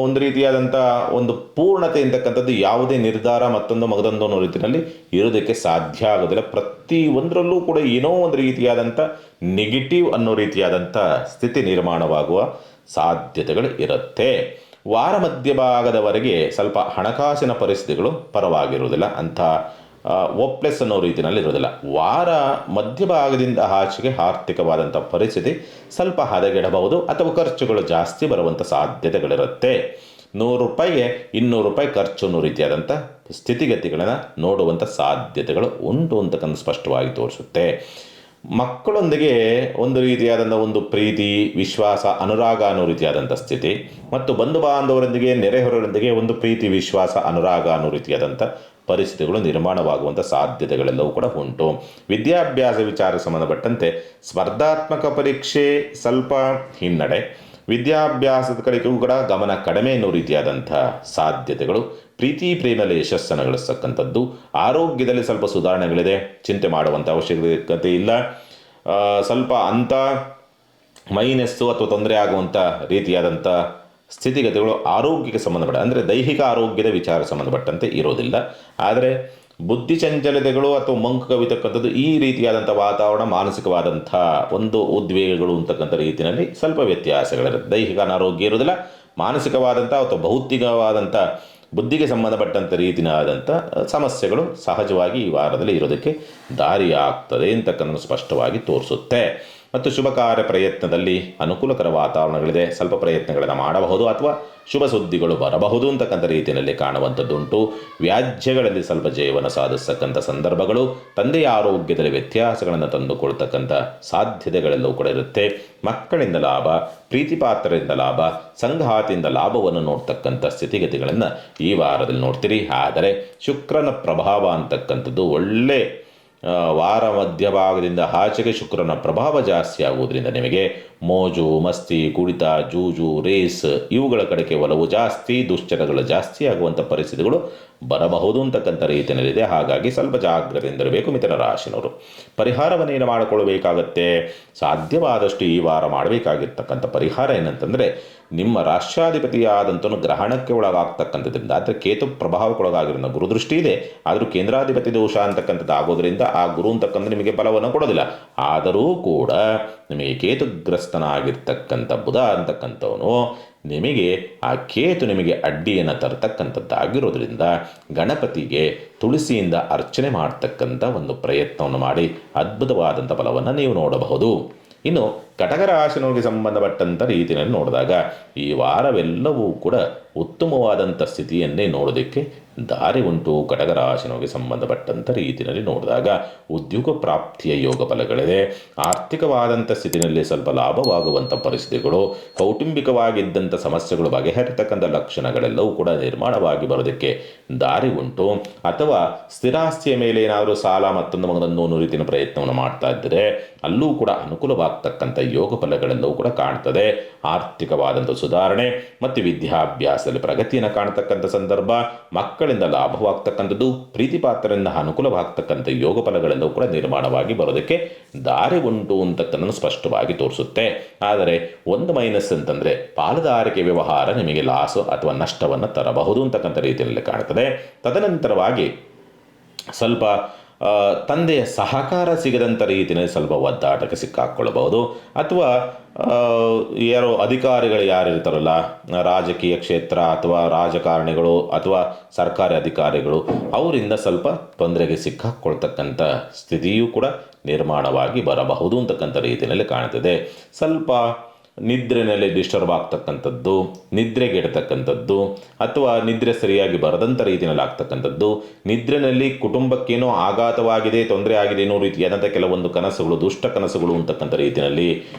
ಒಂದು ರೀತಿಯಾದಂಥ ಒಂದು ಪೂರ್ಣತೆ ಅಂತಕ್ಕಂಥದ್ದು ಯಾವುದೇ ನಿರ್ಧಾರ ಮಗದೊಂದು ಅನ್ನೋ ರೀತಿಯಲ್ಲಿ ಇರೋದಕ್ಕೆ ಸಾಧ್ಯ ಆಗೋದಿಲ್ಲ. ಪ್ರತಿಯೊಂದರಲ್ಲೂ ಕೂಡ ಏನೋ ಒಂದು ರೀತಿಯಾದಂಥ ನೆಗೆಟಿವ್ ಅನ್ನೋ ರೀತಿಯಾದಂಥ ಸ್ಥಿತಿ ನಿರ್ಮಾಣವಾಗುವ ಸಾಧ್ಯತೆಗಳು ಇರುತ್ತೆ. ವಾರ ಮಧ್ಯಭಾಗದವರೆಗೆ ಸ್ವಲ್ಪ ಹಣಕಾಸಿನ ಪರಿಸ್ಥಿತಿಗಳು ಪರವಾಗಿರುವುದಿಲ್ಲ, ಅಂಥ ಒಪ್ಲೆಸ್ ಅನ್ನೋ ರೀತಿಯಲ್ಲಿ ಇರೋದಿಲ್ಲ. ವಾರ ಮಧ್ಯಭಾಗದಿಂದ ಆಚೆಗೆ ಆರ್ಥಿಕವಾದಂಥ ಪರಿಸ್ಥಿತಿ ಸ್ವಲ್ಪ ಹದಗೆಡಬಹುದು ಅಥವಾ ಖರ್ಚುಗಳು ಜಾಸ್ತಿ ಬರುವಂಥ ಸಾಧ್ಯತೆಗಳಿರುತ್ತೆ. 100 ರೂಪಾಯಿಗೆ 200 ರೂಪಾಯಿ ಖರ್ಚು ಅನ್ನೋ ರೀತಿಯಾದಂಥ ಸ್ಥಿತಿಗತಿಗಳನ್ನು ನೋಡುವಂಥ ಸಾಧ್ಯತೆಗಳು ಉಂಟು ಅಂತಕ್ಕಂಥ ಸ್ಪಷ್ಟವಾಗಿ ತೋರಿಸುತ್ತೆ. ಮಕ್ಕಳೊಂದಿಗೆ ಒಂದು ರೀತಿಯಾದಂಥ ಒಂದು ಪ್ರೀತಿ, ವಿಶ್ವಾಸ, ಅನುರಾಗ ಅನ್ನೋ ರೀತಿಯಾದಂಥ ಸ್ಥಿತಿ, ಮತ್ತು ಬಂಧು ಬಾಂಧವರೊಂದಿಗೆ, ನೆರೆಹೊರೆಯೊಂದಿಗೆ ಒಂದು ಪ್ರೀತಿ, ವಿಶ್ವಾಸ, ಅನುರಾಗ ಅನ್ನೋ ರೀತಿಯಾದಂಥ ಪರಿಸ್ಥಿತಿಗಳು ನಿರ್ಮಾಣವಾಗುವಂಥ ಸಾಧ್ಯತೆಗಳೆಲ್ಲವೂ ಕೂಡ ಉಂಟು. ವಿದ್ಯಾಭ್ಯಾಸ ವಿಚಾರಕ್ಕೆ ಸಂಬಂಧಪಟ್ಟಂತೆ ಸ್ಪರ್ಧಾತ್ಮಕ ಪರೀಕ್ಷೆ ಸ್ವಲ್ಪ ಹಿನ್ನಡೆ, ವಿದ್ಯಾಭ್ಯಾಸದ ಕಡೆಗೂ ಕೂಡ ಗಮನ ಕಡಿಮೆ ಅನ್ನೋ ರೀತಿಯಾದಂಥ ಸಾಧ್ಯತೆಗಳು, ಪ್ರೀತಿ ಪ್ರೇಮದಲ್ಲಿ ಯಶಸ್ಸನ್ನು ಗಳಿಸ್ತಕ್ಕಂಥದ್ದು, ಆರೋಗ್ಯದಲ್ಲಿ ಸ್ವಲ್ಪ ಸುಧಾರಣೆಗಳಿದೆ, ಚಿಂತೆ ಮಾಡುವಂಥ ಅವಶ್ಯಕತೆ ಇಲ್ಲ. ಸ್ವಲ್ಪ ಅಂಥ ಮೈನಸ್ಸು ಅಥವಾ ತೊಂದರೆ ಆಗುವಂಥ ರೀತಿಯಾದಂಥ ಸ್ಥಿತಿಗತಿಗಳು ಆರೋಗ್ಯಕ್ಕೆ ಸಂಬಂಧಪಟ್ಟ, ಅಂದರೆ ದೈಹಿಕ ಆರೋಗ್ಯದ ವಿಚಾರ ಸಂಬಂಧಪಟ್ಟಂತೆ ಇರೋದಿಲ್ಲ. ಆದರೆ ಬುದ್ಧಿ ಚಂಚಲತೆಗಳು ಅಥವಾ ಮಂಕು ಕವಿತಕ್ಕಂಥದ್ದು, ಈ ರೀತಿಯಾದಂಥ ವಾತಾವರಣ, ಮಾನಸಿಕವಾದಂಥ ಒಂದು ಉದ್ವೇಗಗಳು ಅಂತಕ್ಕಂಥ ರೀತಿಯಲ್ಲಿ ಸ್ವಲ್ಪ ವ್ಯತ್ಯಾಸಗಳಿರುತ್ತೆ. ದೈಹಿಕ ಅನಾರೋಗ್ಯ ಇರೋದಿಲ್ಲ, ಮಾನಸಿಕವಾದಂಥ ಅಥವಾ ಭೌತಿಕವಾದಂಥ ಬುದ್ಧಿಗೆ ಸಂಬಂಧಪಟ್ಟಂಥ ರೀತಿಯಾದಂಥ ಸಮಸ್ಯೆಗಳು ಸಹಜವಾಗಿ ಈ ವಾರದಲ್ಲಿ ಇರೋದಕ್ಕೆ ದಾರಿಯಾಗ್ತದೆ ಅಂತಕ್ಕಂಥ ಸ್ಪಷ್ಟವಾಗಿ ತೋರಿಸುತ್ತೆ. ಮತ್ತು ಶುಭ ಕಾರ್ಯ ಪ್ರಯತ್ನದಲ್ಲಿ ಅನುಕೂಲಕರ ವಾತಾವರಣಗಳಿದೆ, ಸ್ವಲ್ಪ ಪ್ರಯತ್ನಗಳನ್ನು ಮಾಡಬಹುದು ಅಥವಾ ಶುಭ ಸುದ್ದಿಗಳು ಬರಬಹುದು ಅಂತಕ್ಕಂಥ ರೀತಿಯಲ್ಲಿ ಕಾಣುವಂಥದ್ದುಂಟು. ವ್ಯಾಜ್ಯಗಳಲ್ಲಿ ಸ್ವಲ್ಪ ಜಯವನ್ನು ಸಾಧಿಸ್ತಕ್ಕಂಥ ಸಂದರ್ಭಗಳು, ತಂದೆಯ ಆರೋಗ್ಯದಲ್ಲಿ ವ್ಯತ್ಯಾಸಗಳನ್ನು ತಂದುಕೊಳ್ತಕ್ಕಂಥ ಸಾಧ್ಯತೆಗಳೆಲ್ಲವೂ ಕೂಡ ಇರುತ್ತೆ. ಮಕ್ಕಳಿಂದ ಲಾಭ, ಪ್ರೀತಿಪಾತ್ರರಿಂದ ಲಾಭ, ಸಂಗಾತಿಯಿಂದ ಲಾಭವನ್ನು ನೋಡ್ತಕ್ಕಂಥ ಸ್ಥಿತಿಗತಿಗಳನ್ನು ಈ ವಾರದಲ್ಲಿ ನೋಡ್ತೀರಿ. ಆದರೆ ಶುಕ್ರನ ಪ್ರಭಾವ ಅಂತಕ್ಕಂಥದ್ದು ಒಳ್ಳೆ ವಾರ ಮಧ್ಯಭಾಗದಿಂದ ಆಚೆಗೆ ಶುಕ್ರನ ಪ್ರಭಾವ ಜಾಸ್ತಿ ಆಗುವುದರಿಂದ ನಿಮಗೆ ಮೋಜು ಮಸ್ತಿ, ಕುಡಿತ, ಜೂಜು, ರೇಸ್ ಇವುಗಳ ಕಡೆಗೆ ಒಲವು ಜಾಸ್ತಿ, ದುಶ್ಚರಗಳು ಜಾಸ್ತಿ ಆಗುವಂಥ ಪರಿಸ್ಥಿತಿಗಳು ಬರಬಹುದು ಅಂತಕ್ಕಂಥ ರೀತಿಯಲ್ಲಿದೆ. ಹಾಗಾಗಿ ಸ್ವಲ್ಪ ಜಾಗ್ರತೆಯಿಂದಿರಬೇಕು ಮಿಥುನ ರಾಶಿನವರು. ಪರಿಹಾರವನ್ನೇನು ಮಾಡಿಕೊಳ್ಳಬೇಕಾಗತ್ತೆ? ಸಾಧ್ಯವಾದಷ್ಟು ಈ ವಾರ ಮಾಡಬೇಕಾಗಿರ್ತಕ್ಕಂಥ ಪರಿಹಾರ ಏನಂತಂದರೆ, ನಿಮ್ಮ ರಾಷ್ಟ್ರಾಧಿಪತಿಯಾದಂಥನು ಗ್ರಹಣಕ್ಕೆ ಒಳಗಾಗ್ತಕ್ಕಂಥದ್ರಿಂದ, ಆದರೆ ಕೇತು ಪ್ರಭಾವಕ್ಕೊಳಗಾಗಿರೋ ಗುರುದೃಷ್ಟಿ ಇದೆ, ಆದರೂ ಕೇಂದ್ರಾಧಿಪತಿ ದೋಷ ಅಂತಕ್ಕಂಥದ್ದು ಆಗೋದರಿಂದ ಆ ಗುರು ಅಂತಕ್ಕಂಥ ನಿಮಗೆ ಬಲವನ್ನು ಕೊಡೋದಿಲ್ಲ. ಆದರೂ ಕೂಡ ನಿಮಗೆ ಕೇತುಗ್ರಸ್ತನಾಗಿರ್ತಕ್ಕಂಥ ಬುಧ ಅಂತಕ್ಕಂಥವನು ನಿಮಗೆ ಆ ಕೇತು ನಿಮಗೆ ಅಡ್ಡಿಯನ್ನು ತರತಕ್ಕಂಥದ್ದಾಗಿರೋದ್ರಿಂದ ಗಣಪತಿಗೆ ತುಳಸಿಯಿಂದ ಅರ್ಚನೆ ಮಾಡ್ತಕ್ಕಂಥ ಒಂದು ಪ್ರಯತ್ನವನ್ನು ಮಾಡಿ ಅದ್ಭುತವಾದಂಥ ಫಲವನ್ನು ನೀವು ನೋಡಬಹುದು. ಇನ್ನು ಕಟಕ ರಾಶಿನವರಿಗೆ ಸಂಬಂಧಪಟ್ಟಂಥ ರೀತಿಯಲ್ಲಿ ನೋಡಿದಾಗ ಈ ವಾರವೆಲ್ಲವೂ ಕೂಡ ಉತ್ತಮವಾದಂಥ ಸ್ಥಿತಿಯನ್ನೇ ನೋಡೋದಕ್ಕೆ ದಾರಿ ಉಂಟು. ಕಟಕ ರಾಶಿನವರಿಗೆ ಸಂಬಂಧಪಟ್ಟಂಥ ರೀತಿಯಲ್ಲಿ ನೋಡಿದಾಗ ಉದ್ಯೋಗ ಪ್ರಾಪ್ತಿಯ ಯೋಗ ಫಲಗಳಿದೆ, ಆರ್ಥಿಕವಾದಂಥ ಸ್ಥಿತಿಯಲ್ಲಿ ಸ್ವಲ್ಪ ಲಾಭವಾಗುವಂಥ ಪರಿಸ್ಥಿತಿಗಳು, ಕೌಟುಂಬಿಕವಾಗಿದ್ದಂಥ ಸಮಸ್ಯೆಗಳು ಬಗೆಹರಿತಕ್ಕಂಥ ಲಕ್ಷಣಗಳೆಲ್ಲವೂ ಕೂಡ ನಿರ್ಮಾಣವಾಗಿ ಬರೋದಕ್ಕೆ ದಾರಿ ಉಂಟು. ಅಥವಾ ಸ್ಥಿರಾಸ್ತಿಯ ಮೇಲೆ ಏನಾದರೂ ಸಾಲ ಮತ್ತೊಂದು ರೀತಿಯ ಪ್ರಯತ್ನವನ್ನು ಮಾಡ್ತಾ ಇದ್ದರೆ ಅಲ್ಲೂ ಕೂಡ ಅನುಕೂಲವಾಗ್ತಕ್ಕಂಥ ಯೋಗ ಫಲಗಳೆಲ್ಲವೂ ಕೂಡ ಕಾಣ್ತದೆ. ಆರ್ಥಿಕವಾದಂಥ ಸುಧಾರಣೆ ಮತ್ತು ವಿದ್ಯಾಭ್ಯಾಸದಲ್ಲಿ ಪ್ರಗತಿಯನ್ನು ಕಾಣತಕ್ಕಂಥ ಸಂದರ್ಭ, ಮಕ್ಕಳಿಂದ ಲಾಭವಾಗ್ತಕ್ಕಂಥದ್ದು, ಪ್ರೀತಿಪಾತ್ರರಿಂದ ಅನುಕೂಲವಾಗ್ತಕ್ಕಂಥ ಯೋಗ ಫಲಗಳೆಲ್ಲವೂ ಕೂಡ ನಿರ್ಮಾಣವಾಗಿ ಬರೋದಕ್ಕೆ ದಾರಿ ಉಂಟು ಅಂತಕ್ಕಂಥದ್ದು ಸ್ಪಷ್ಟವಾಗಿ ತೋರಿಸುತ್ತೆ. ಆದರೆ ಒಂದು ಮೈನಸ್ ಅಂತಂದರೆ ಪಾಲುದಾರಿಕೆ ವ್ಯವಹಾರ ನಿಮಗೆ ಲಾಸು ಅಥವಾ ನಷ್ಟವನ್ನು ತರಬಹುದು ಅಂತಕ್ಕಂಥ ರೀತಿಯಲ್ಲಿ ಕಾಣ್ತದೆ. ತದನಂತರವಾಗಿ ಸ್ವಲ್ಪ ತಂದೆಯ ಸಹಕಾರ ಸಿಗದಂಥ ರೀತಿಯಲ್ಲಿ ಸ್ವಲ್ಪ ಒದ್ದಾಟಕ್ಕೆ ಸಿಕ್ಕಾಕ್ಕೊಳ್ಬಹುದು. ಅಥವಾ ಯಾರೋ ಅಧಿಕಾರಿಗಳು ಯಾರಿರ್ತಾರಲ್ಲ, ರಾಜಕೀಯ ಕ್ಷೇತ್ರ ಅಥವಾ ರಾಜಕಾರಣಿಗಳು ಅಥವಾ ಸರ್ಕಾರಿ ಅಧಿಕಾರಿಗಳು, ಅವರಿಂದ ಸ್ವಲ್ಪ ತೊಂದರೆಗೆ ಸಿಕ್ಕಾಕ್ಕೊಳ್ತಕ್ಕಂಥ ಸ್ಥಿತಿಯೂ ಕೂಡ ನಿರ್ಮಾಣವಾಗಿ ಬರಬಹುದು ಅಂತಕ್ಕಂಥ ರೀತಿಯಲ್ಲಿ ಕಾಣ್ತದೆ. ಸ್ವಲ್ಪ ನಿದ್ರೆಯಲ್ಲಿ ಡಿಸ್ಟರ್ಬ್ ಆಗ್ತಕ್ಕಂಥದ್ದು, ನಿದ್ರೆಗೆಡ್ತಕ್ಕಂಥದ್ದು, ಅಥವಾ ನಿದ್ರೆ ಸರಿಯಾಗಿ ಬರದಂಥ ರೀತಿಯಲ್ಲಿ ಆಗ್ತಕ್ಕಂಥದ್ದು, ನಿದ್ರೆಯಲ್ಲಿ ಕುಟುಂಬಕ್ಕೇನೋ ಆಘಾತವಾಗಿದೆ, ತೊಂದರೆ ಆಗಿದೆ ಅನ್ನೋ ರೀತಿಯಾದಂಥ ಕೆಲವೊಂದು ಕನಸುಗಳು, ದುಷ್ಟ ಕನಸುಗಳು ಅಂತಕ್ಕಂಥ ರೀತಿಯಲ್ಲಿ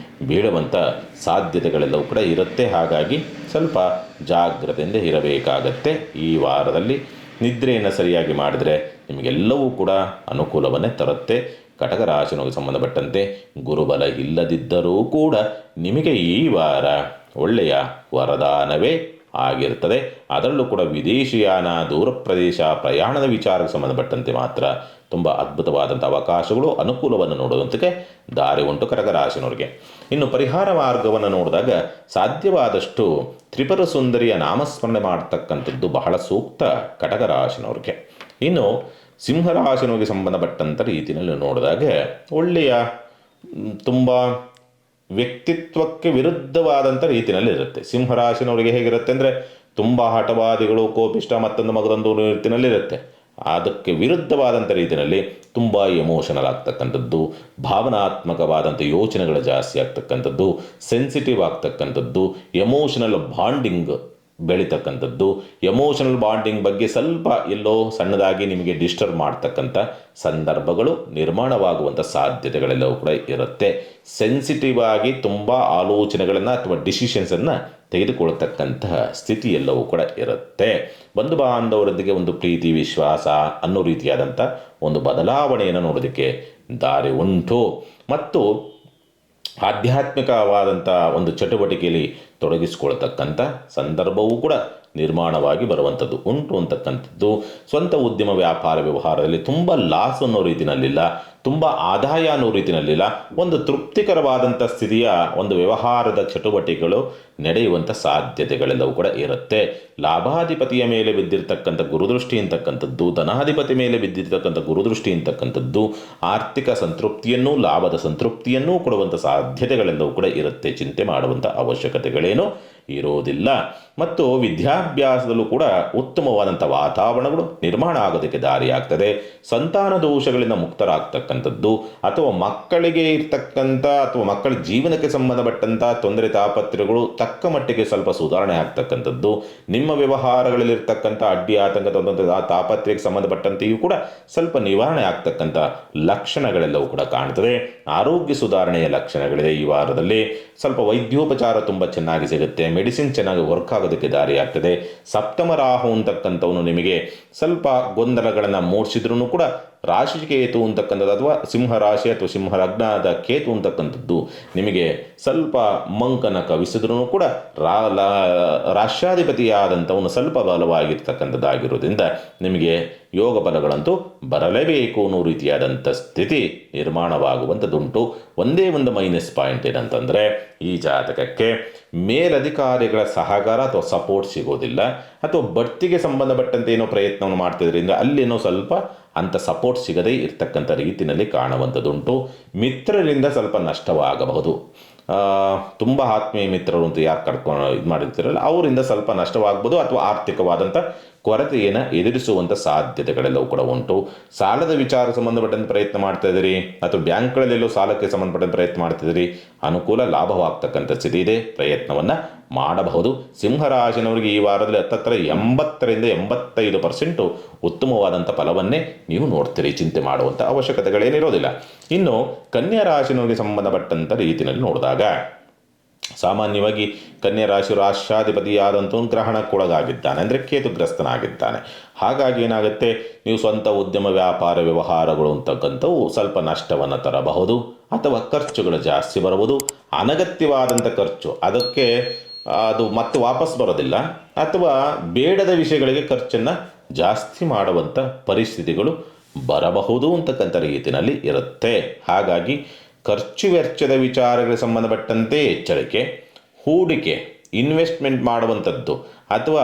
ಬೀಳುವಂಥ ಸಾಧ್ಯತೆಗಳೆಲ್ಲವೂ ಕೂಡ ಇರುತ್ತೆ. ಹಾಗಾಗಿ ಸ್ವಲ್ಪ ಜಾಗ್ರತೆಯಿಂದ ಇರಬೇಕಾಗತ್ತೆ. ಈ ವಾರದಲ್ಲಿ ನಿದ್ರೆಯನ್ನು ಸರಿಯಾಗಿ ಮಾಡಿದರೆ ನಿಮಗೆಲ್ಲವೂ ಕೂಡ ಅನುಕೂಲವನ್ನೇ ತರುತ್ತೆ. ಕಟಕ ರಾಶಿನವರಿಗೆ ಸಂಬಂಧಪಟ್ಟಂತೆ ಗುರುಬಲ ಇಲ್ಲದಿದ್ದರೂ ಕೂಡ ನಿಮಗೆ ಈ ವಾರ ಒಳ್ಳೆಯ ವರದಾನವೇ ಆಗಿರ್ತದೆ. ಅದರಲ್ಲೂ ಕೂಡ ವಿದೇಶಿಯಾನ, ದೂರ ಪ್ರದೇಶ ಪ್ರಯಾಣದ ವಿಚಾರಕ್ಕೆ ಸಂಬಂಧಪಟ್ಟಂತೆ ಮಾತ್ರ ತುಂಬ ಅದ್ಭುತವಾದಂಥ ಅವಕಾಶಗಳು, ಅನುಕೂಲವನ್ನು ನೋಡುವಂತಕ್ಕೆ ದಾರಿ ಉಂಟು ಕಟಕ ರಾಶಿನವರಿಗೆ. ಇನ್ನು ಪರಿಹಾರ ಮಾರ್ಗವನ್ನು ನೋಡಿದಾಗ ಸಾಧ್ಯವಾದಷ್ಟು ತ್ರಿಪುರ ಸುಂದರಿಯ ನಾಮಸ್ಮರಣೆ ಮಾಡ್ತಕ್ಕಂಥದ್ದು ಬಹಳ ಸೂಕ್ತ ಕಟಕ ರಾಶಿನವ್ರಿಗೆ. ಇನ್ನು ಸಿಂಹರಾಶಿನವರಿಗೆ ಸಂಬಂಧಪಟ್ಟಂಥ ರೀತಿಯಲ್ಲಿ ನೋಡಿದಾಗ ಒಳ್ಳೆಯ ತುಂಬ ವ್ಯಕ್ತಿತ್ವಕ್ಕೆ ವಿರುದ್ಧವಾದಂಥ ರೀತಿಯಲ್ಲಿ ಇರುತ್ತೆ. ಸಿಂಹರಾಶಿನವರಿಗೆ ಹೇಗಿರುತ್ತೆ ಅಂದರೆ ತುಂಬ ಹಠವಾದಿಗಳು, ಕೋಪಿಷ್ಟ, ಮತ್ತೊಂದು ಮಗದೊಂದು ರೀತಿಯಲ್ಲಿರುತ್ತೆ. ಅದಕ್ಕೆ ವಿರುದ್ಧವಾದಂಥ ರೀತಿಯಲ್ಲಿ ತುಂಬ ಎಮೋಷನಲ್ ಆಗ್ತಕ್ಕಂಥದ್ದು, ಭಾವನಾತ್ಮಕವಾದಂಥ ಯೋಚನೆಗಳು ಜಾಸ್ತಿ ಆಗ್ತಕ್ಕಂಥದ್ದು, ಸೆನ್ಸಿಟಿವ್ ಆಗ್ತಕ್ಕಂಥದ್ದು, ಎಮೋಷನಲ್ ಬಾಂಡಿಂಗ್ ಬೆಳೀತಕ್ಕಂಥದ್ದು, ಎಮೋಷನಲ್ ಬಾಂಡಿಂಗ್ ಬಗ್ಗೆ ಸ್ವಲ್ಪ ಎಲ್ಲೋ ಸಣ್ಣದಾಗಿ ನಿಮಗೆ ಡಿಸ್ಟರ್ಬ್ ಮಾಡ್ತಕ್ಕಂಥ ಸಂದರ್ಭಗಳು ನಿರ್ಮಾಣವಾಗುವಂಥ ಸಾಧ್ಯತೆಗಳೆಲ್ಲವೂ ಕೂಡ ಇರುತ್ತೆ. ಸೆನ್ಸಿಟಿವ್ ಆಗಿ ತುಂಬ ಆಲೋಚನೆಗಳನ್ನು ಅಥವಾ ಡಿಸಿಷನ್ಸನ್ನು ತೆಗೆದುಕೊಳ್ತಕ್ಕಂತಹ ಸ್ಥಿತಿ ಎಲ್ಲವೂ ಕೂಡ ಇರುತ್ತೆ. ಬಂಧು ಬಾಂಧವರೊಂದಿಗೆ ಒಂದು ಪ್ರೀತಿ, ವಿಶ್ವಾಸ ಅನ್ನೋ ರೀತಿಯಾದಂಥ ಒಂದು ಬದಲಾವಣೆಯನ್ನು ನೋಡೋದಕ್ಕೆ ದಾರಿ ಉಂಟು. ಮತ್ತು ಆಧ್ಯಾತ್ಮಿಕವಾದಂಥ ಒಂದು ಚಟುವಟಿಕೆಯಲ್ಲಿ ತೊಡಗಿಸಿಕೊಳ್ತಕ್ಕಂಥ ಸಂದರ್ಭವೂ ಕೂಡ ನಿರ್ಮಾಣವಾಗಿ ಬರುವಂಥದ್ದು ಉಂಟು ಅಂತಕ್ಕಂಥದ್ದು. ಸ್ವಂತ ಉದ್ಯಮ, ವ್ಯಾಪಾರ, ವ್ಯವಹಾರದಲ್ಲಿ ತುಂಬ ಲಾಸ್ ಅನ್ನೋ ರೀತಿಯಲ್ಲಿಲ್ಲ, ತುಂಬ ಆದಾಯ ಅನ್ನೋ ರೀತಿಯಲ್ಲಿಲ್ಲ, ಒಂದು ತೃಪ್ತಿಕರವಾದಂಥ ಸ್ಥಿತಿಯ ಒಂದು ವ್ಯವಹಾರದ ಚಟುವಟಿಕೆಗಳು ನಡೆಯುವಂಥ ಸಾಧ್ಯತೆಗಳೆಲ್ಲವೂ ಕೂಡ ಇರುತ್ತೆ. ಲಾಭಾಧಿಪತಿಯ ಮೇಲೆ ಬಿದ್ದಿರತಕ್ಕಂಥ ಗುರುದೃಷ್ಟಿ ಅಂತಕ್ಕಂಥದ್ದು, ಧನಾಧಿಪತಿ ಮೇಲೆ ಬಿದ್ದಿರತಕ್ಕಂಥ ಗುರುದೃಷ್ಟಿ ಅಂತಕ್ಕಂಥದ್ದು ಆರ್ಥಿಕ ಸಂತೃಪ್ತಿಯನ್ನು, ಲಾಭದ ಸಂತೃಪ್ತಿಯನ್ನೂ ಕೊಡುವಂಥ ಸಾಧ್ಯತೆಗಳೆಲ್ಲವೂ ಕೂಡ ಇರುತ್ತೆ. ಚಿಂತೆ ಮಾಡುವಂಥ ಅವಶ್ಯಕತೆಗಳೇನು ಇರೋದಿಲ್ಲ. ಮತ್ತು ವಿದ್ಯಾಭ್ಯಾಸದಲ್ಲೂ ಕೂಡ ಉತ್ತಮವಾದಂಥ ವಾತಾವರಣಗಳು ನಿರ್ಮಾಣ ಆಗೋದಕ್ಕೆ ದಾರಿಯಾಗ್ತದೆ. ಸಂತಾನ ದೋಷಗಳಿಂದ ಮುಕ್ತರಾಗ್ತಕ್ಕಂಥದ್ದು, ಅಥವಾ ಮಕ್ಕಳಿಗೆ ಇರ್ತಕ್ಕಂಥ ಅಥವಾ ಮಕ್ಕಳ ಜೀವನಕ್ಕೆ ಸಂಬಂಧಪಟ್ಟಂಥ ತೊಂದರೆ ತಾಪತ್ರೆಗಳು ತಕ್ಕ ಮಟ್ಟಿಗೆ ಸ್ವಲ್ಪ ಸುಧಾರಣೆ ಆಗ್ತಕ್ಕಂಥದ್ದು, ನಿಮ್ಮ ವ್ಯವಹಾರಗಳಲ್ಲಿರ್ತಕ್ಕಂಥ ಅಡ್ಡಿ, ಆತಂಕ, ತೊಂದರೆ ತಾಪತ್ರೆಗೆ ಸಂಬಂಧಪಟ್ಟಂತೆಯೂ ಕೂಡ ಸ್ವಲ್ಪ ನಿವಾರಣೆ ಆಗ್ತಕ್ಕಂಥ ಲಕ್ಷಣಗಳೆಲ್ಲವೂ ಕೂಡ ಕಾಣ್ತದೆ. ಆರೋಗ್ಯ ಸುಧಾರಣೆಯ ಲಕ್ಷಣಗಳಿದೆ ಈ ವಾರದಲ್ಲಿ. ಸ್ವಲ್ಪ ವೈದ್ಯೋಪಚಾರ ತುಂಬ ಚೆನ್ನಾಗಿ ಸಿಗುತ್ತೆ, ಮೆಡಿಸಿನ್ ಚೆನ್ನಾಗಿ ವರ್ಕ್ ಆಗೋದಕ್ಕೆ ದಾರಿ ಆಗ್ತದೆ. ಸಪ್ತಮ ರಾಹು ಅಂತಕ್ಕಂಥವನು ನಿಮಗೆ ಸ್ವಲ್ಪ ಗೊಂದಲಗಳನ್ನು ಮೂಡಿಸಿದ್ರೂ ಕೂಡ ರಾಶಿಕೇತು ಅಂತಕ್ಕಂಥದ್ದು ಅಥವಾ ಸಿಂಹರಾಶಿ ಅಥವಾ ಸಿಂಹಲಗ್ನದ ಕೇತು ಅಂತಕ್ಕಂಥದ್ದು ನಿಮಗೆ ಸ್ವಲ್ಪ ಮಂಕನ ಕವಿಸಿದ್ರೂ ಕೂಡ ರಾಷ್ಟ್ರಾಧಿಪತಿಯಾದಂಥವನು ಸ್ವಲ್ಪ ಬಲವಾಗಿರ್ತಕ್ಕಂಥದ್ದಾಗಿರೋದ್ರಿಂದ ನಿಮಗೆ ಯೋಗ ಬಲಗಳಂತೂ ಬರಲೇಬೇಕು ಅನ್ನೋ ರೀತಿಯಾದಂಥ ಸ್ಥಿತಿ ನಿರ್ಮಾಣವಾಗುವಂಥದ್ದುಂಟು. ಒಂದೇ ಒಂದು ಮೈನಸ್ ಪಾಯಿಂಟ್ ಏನಂತಂದರೆ ಈ ಜಾತಕಕ್ಕೆ ಮೇಲಧಿಕಾರಿಗಳ ಸಹಕಾರ ಅಥವಾ ಸಪೋರ್ಟ್ ಸಿಗೋದಿಲ್ಲ, ಅಥವಾ ಬಡ್ತಿಗೆ ಸಂಬಂಧಪಟ್ಟಂತೆ ಏನೋ ಪ್ರಯತ್ನವನ್ನು ಮಾಡ್ತಿದ್ರಿಂದ ಅಲ್ಲೇನೋ ಸ್ವಲ್ಪ ಅಂಥ ಸಪೋರ್ಟ್ ಸಿಗದೇ ಇರ್ತಕ್ಕಂಥ ರೀತಿಯಲ್ಲಿ ಕಾಣುವಂಥದ್ದುಂಟು. ಮಿತ್ರರಿಂದ ಸ್ವಲ್ಪ ನಷ್ಟವಾಗಬಹುದು. ತುಂಬ ಆತ್ಮೀಯ ಮಿತ್ರರು ಅಂತ ಯಾರು ಕರ್ಕೊಂಡು ಇದು ಮಾಡಿರ್ತೀರಲ್ಲ ಅವರಿಂದ ಸ್ವಲ್ಪ ನಷ್ಟವಾಗ್ಬೋದು, ಅಥವಾ ಆರ್ಥಿಕವಾದಂಥ ಕೊರತೆಯನ್ನು ಎದುರಿಸುವಂಥ ಸಾಧ್ಯತೆಗಳೆಲ್ಲವೂ ಕೂಡ ಉಂಟು. ಸಾಲದ ವಿಚಾರ ಸಂಬಂಧಪಟ್ಟಂತೆ ಪ್ರಯತ್ನ ಮಾಡ್ತಾ ಇದ್ದೀರಿ, ಅಥವಾ ಬ್ಯಾಂಕ್ಗಳಲ್ಲೆಲ್ಲೋ ಸಾಲಕ್ಕೆ ಸಂಬಂಧಪಟ್ಟಂತೆ ಪ್ರಯತ್ನ ಮಾಡ್ತಿದ್ದೀರಿ, ಅನುಕೂಲ ಲಾಭವಾಗ್ತಕ್ಕಂಥ ಸ್ಥಿತಿ ಇದೆ, ಪ್ರಯತ್ನವನ್ನು ಮಾಡಬಹುದು. ಸಿಂಹರಾಶಿನವರಿಗೆ ಈ ವಾರದಲ್ಲಿ 80ರಿಂದ 85% ಉತ್ತಮವಾದಂಥ ಫಲವನ್ನೇ ನೀವು ನೋಡ್ತೀರಿ. ಚಿಂತೆ ಮಾಡುವಂಥ ಅವಶ್ಯಕತೆಗಳೇನಿರೋದಿಲ್ಲ. ಇನ್ನು ಕನ್ಯಾ ರಾಶಿನವರಿಗೆ ಸಂಬಂಧಪಟ್ಟಂಥ ರೀತಿಯಲ್ಲಿ ನೋಡಿದಾಗ ಸಾಮಾನ್ಯವಾಗಿ ಕನ್ಯಾ ರಾಶಿ ರಾಷ್ಟ್ರಾಧಿಪತಿಯಾದಂಥವನು ಗ್ರಹಣಕ್ಕೊಳಗಾಗಿದ್ದಾನೆ, ಅಂದರೆ ಕೇತುಗ್ರಸ್ತನಾಗಿದ್ದಾನೆ. ಹಾಗಾಗಿ ಏನಾಗುತ್ತೆ, ನೀವು ಸ್ವಂತ ಉದ್ಯಮ, ವ್ಯಾಪಾರ, ವ್ಯವಹಾರಗಳು ಅಂತಕ್ಕಂಥವು ಸ್ವಲ್ಪ ನಷ್ಟವನ್ನು ತರಬಹುದು, ಅಥವಾ ಖರ್ಚುಗಳು ಜಾಸ್ತಿ ಬರಬಹುದು. ಅನಗತ್ಯವಾದಂಥ ಖರ್ಚು, ಅದಕ್ಕೆ ಅದು ಮತ್ತೆ ವಾಪಸ್ ಬರೋದಿಲ್ಲ, ಅಥವಾ ಬೇಡದ ವಿಷಯಗಳಿಗೆ ಖರ್ಚನ್ನು ಜಾಸ್ತಿ ಮಾಡುವಂಥ ಪರಿಸ್ಥಿತಿಗಳು ಬರಬಹುದು ಅಂತಕ್ಕಂಥ ರೀತಿಯಲ್ಲಿ ಇರುತ್ತೆ. ಹಾಗಾಗಿ ಖರ್ಚು ವೆಚ್ಚದ ವಿಚಾರಗಳಿಗೆ ಸಂಬಂಧಪಟ್ಟಂತೆ ಎಚ್ಚರಿಕೆ, ಹೂಡಿಕೆ, ಇನ್ವೆಸ್ಟ್ಮೆಂಟ್ ಮಾಡುವಂಥದ್ದು, ಅಥವಾ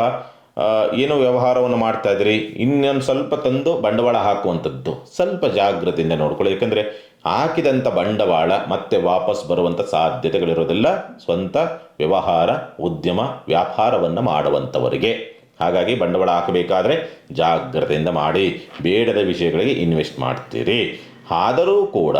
ಏನೋ ವ್ಯವಹಾರವನ್ನು ಮಾಡ್ತಾ ಇದ್ರಿ ಇನ್ನೊಂದು ಸ್ವಲ್ಪ ತಂದು ಬಂಡವಾಳ ಹಾಕುವಂಥದ್ದು ಸ್ವಲ್ಪ ಜಾಗ್ರತೆಯಿಂದ ನೋಡ್ಕೊಳ್ಳಿ. ಯಾಕಂದರೆ ಹಾಕಿದಂಥ ಬಂಡವಾಳ ಮತ್ತೆ ವಾಪಸ್ ಬರುವಂಥ ಸಾಧ್ಯತೆಗಳಿರೋದಿಲ್ಲ ಸ್ವಂತ ವ್ಯವಹಾರ, ಉದ್ಯಮ, ವ್ಯಾಪಾರವನ್ನು ಮಾಡುವಂಥವರಿಗೆ. ಹಾಗಾಗಿ ಬಂಡವಾಳ ಹಾಕಬೇಕಾದ್ರೆ ಜಾಗ್ರತೆಯಿಂದ ಮಾಡಿ, ಬೇಡದ ವಿಷಯಗಳಿಗೆ ಇನ್ವೆಸ್ಟ್ ಮಾಡ್ತೀರಿ. ಆದರೂ ಕೂಡ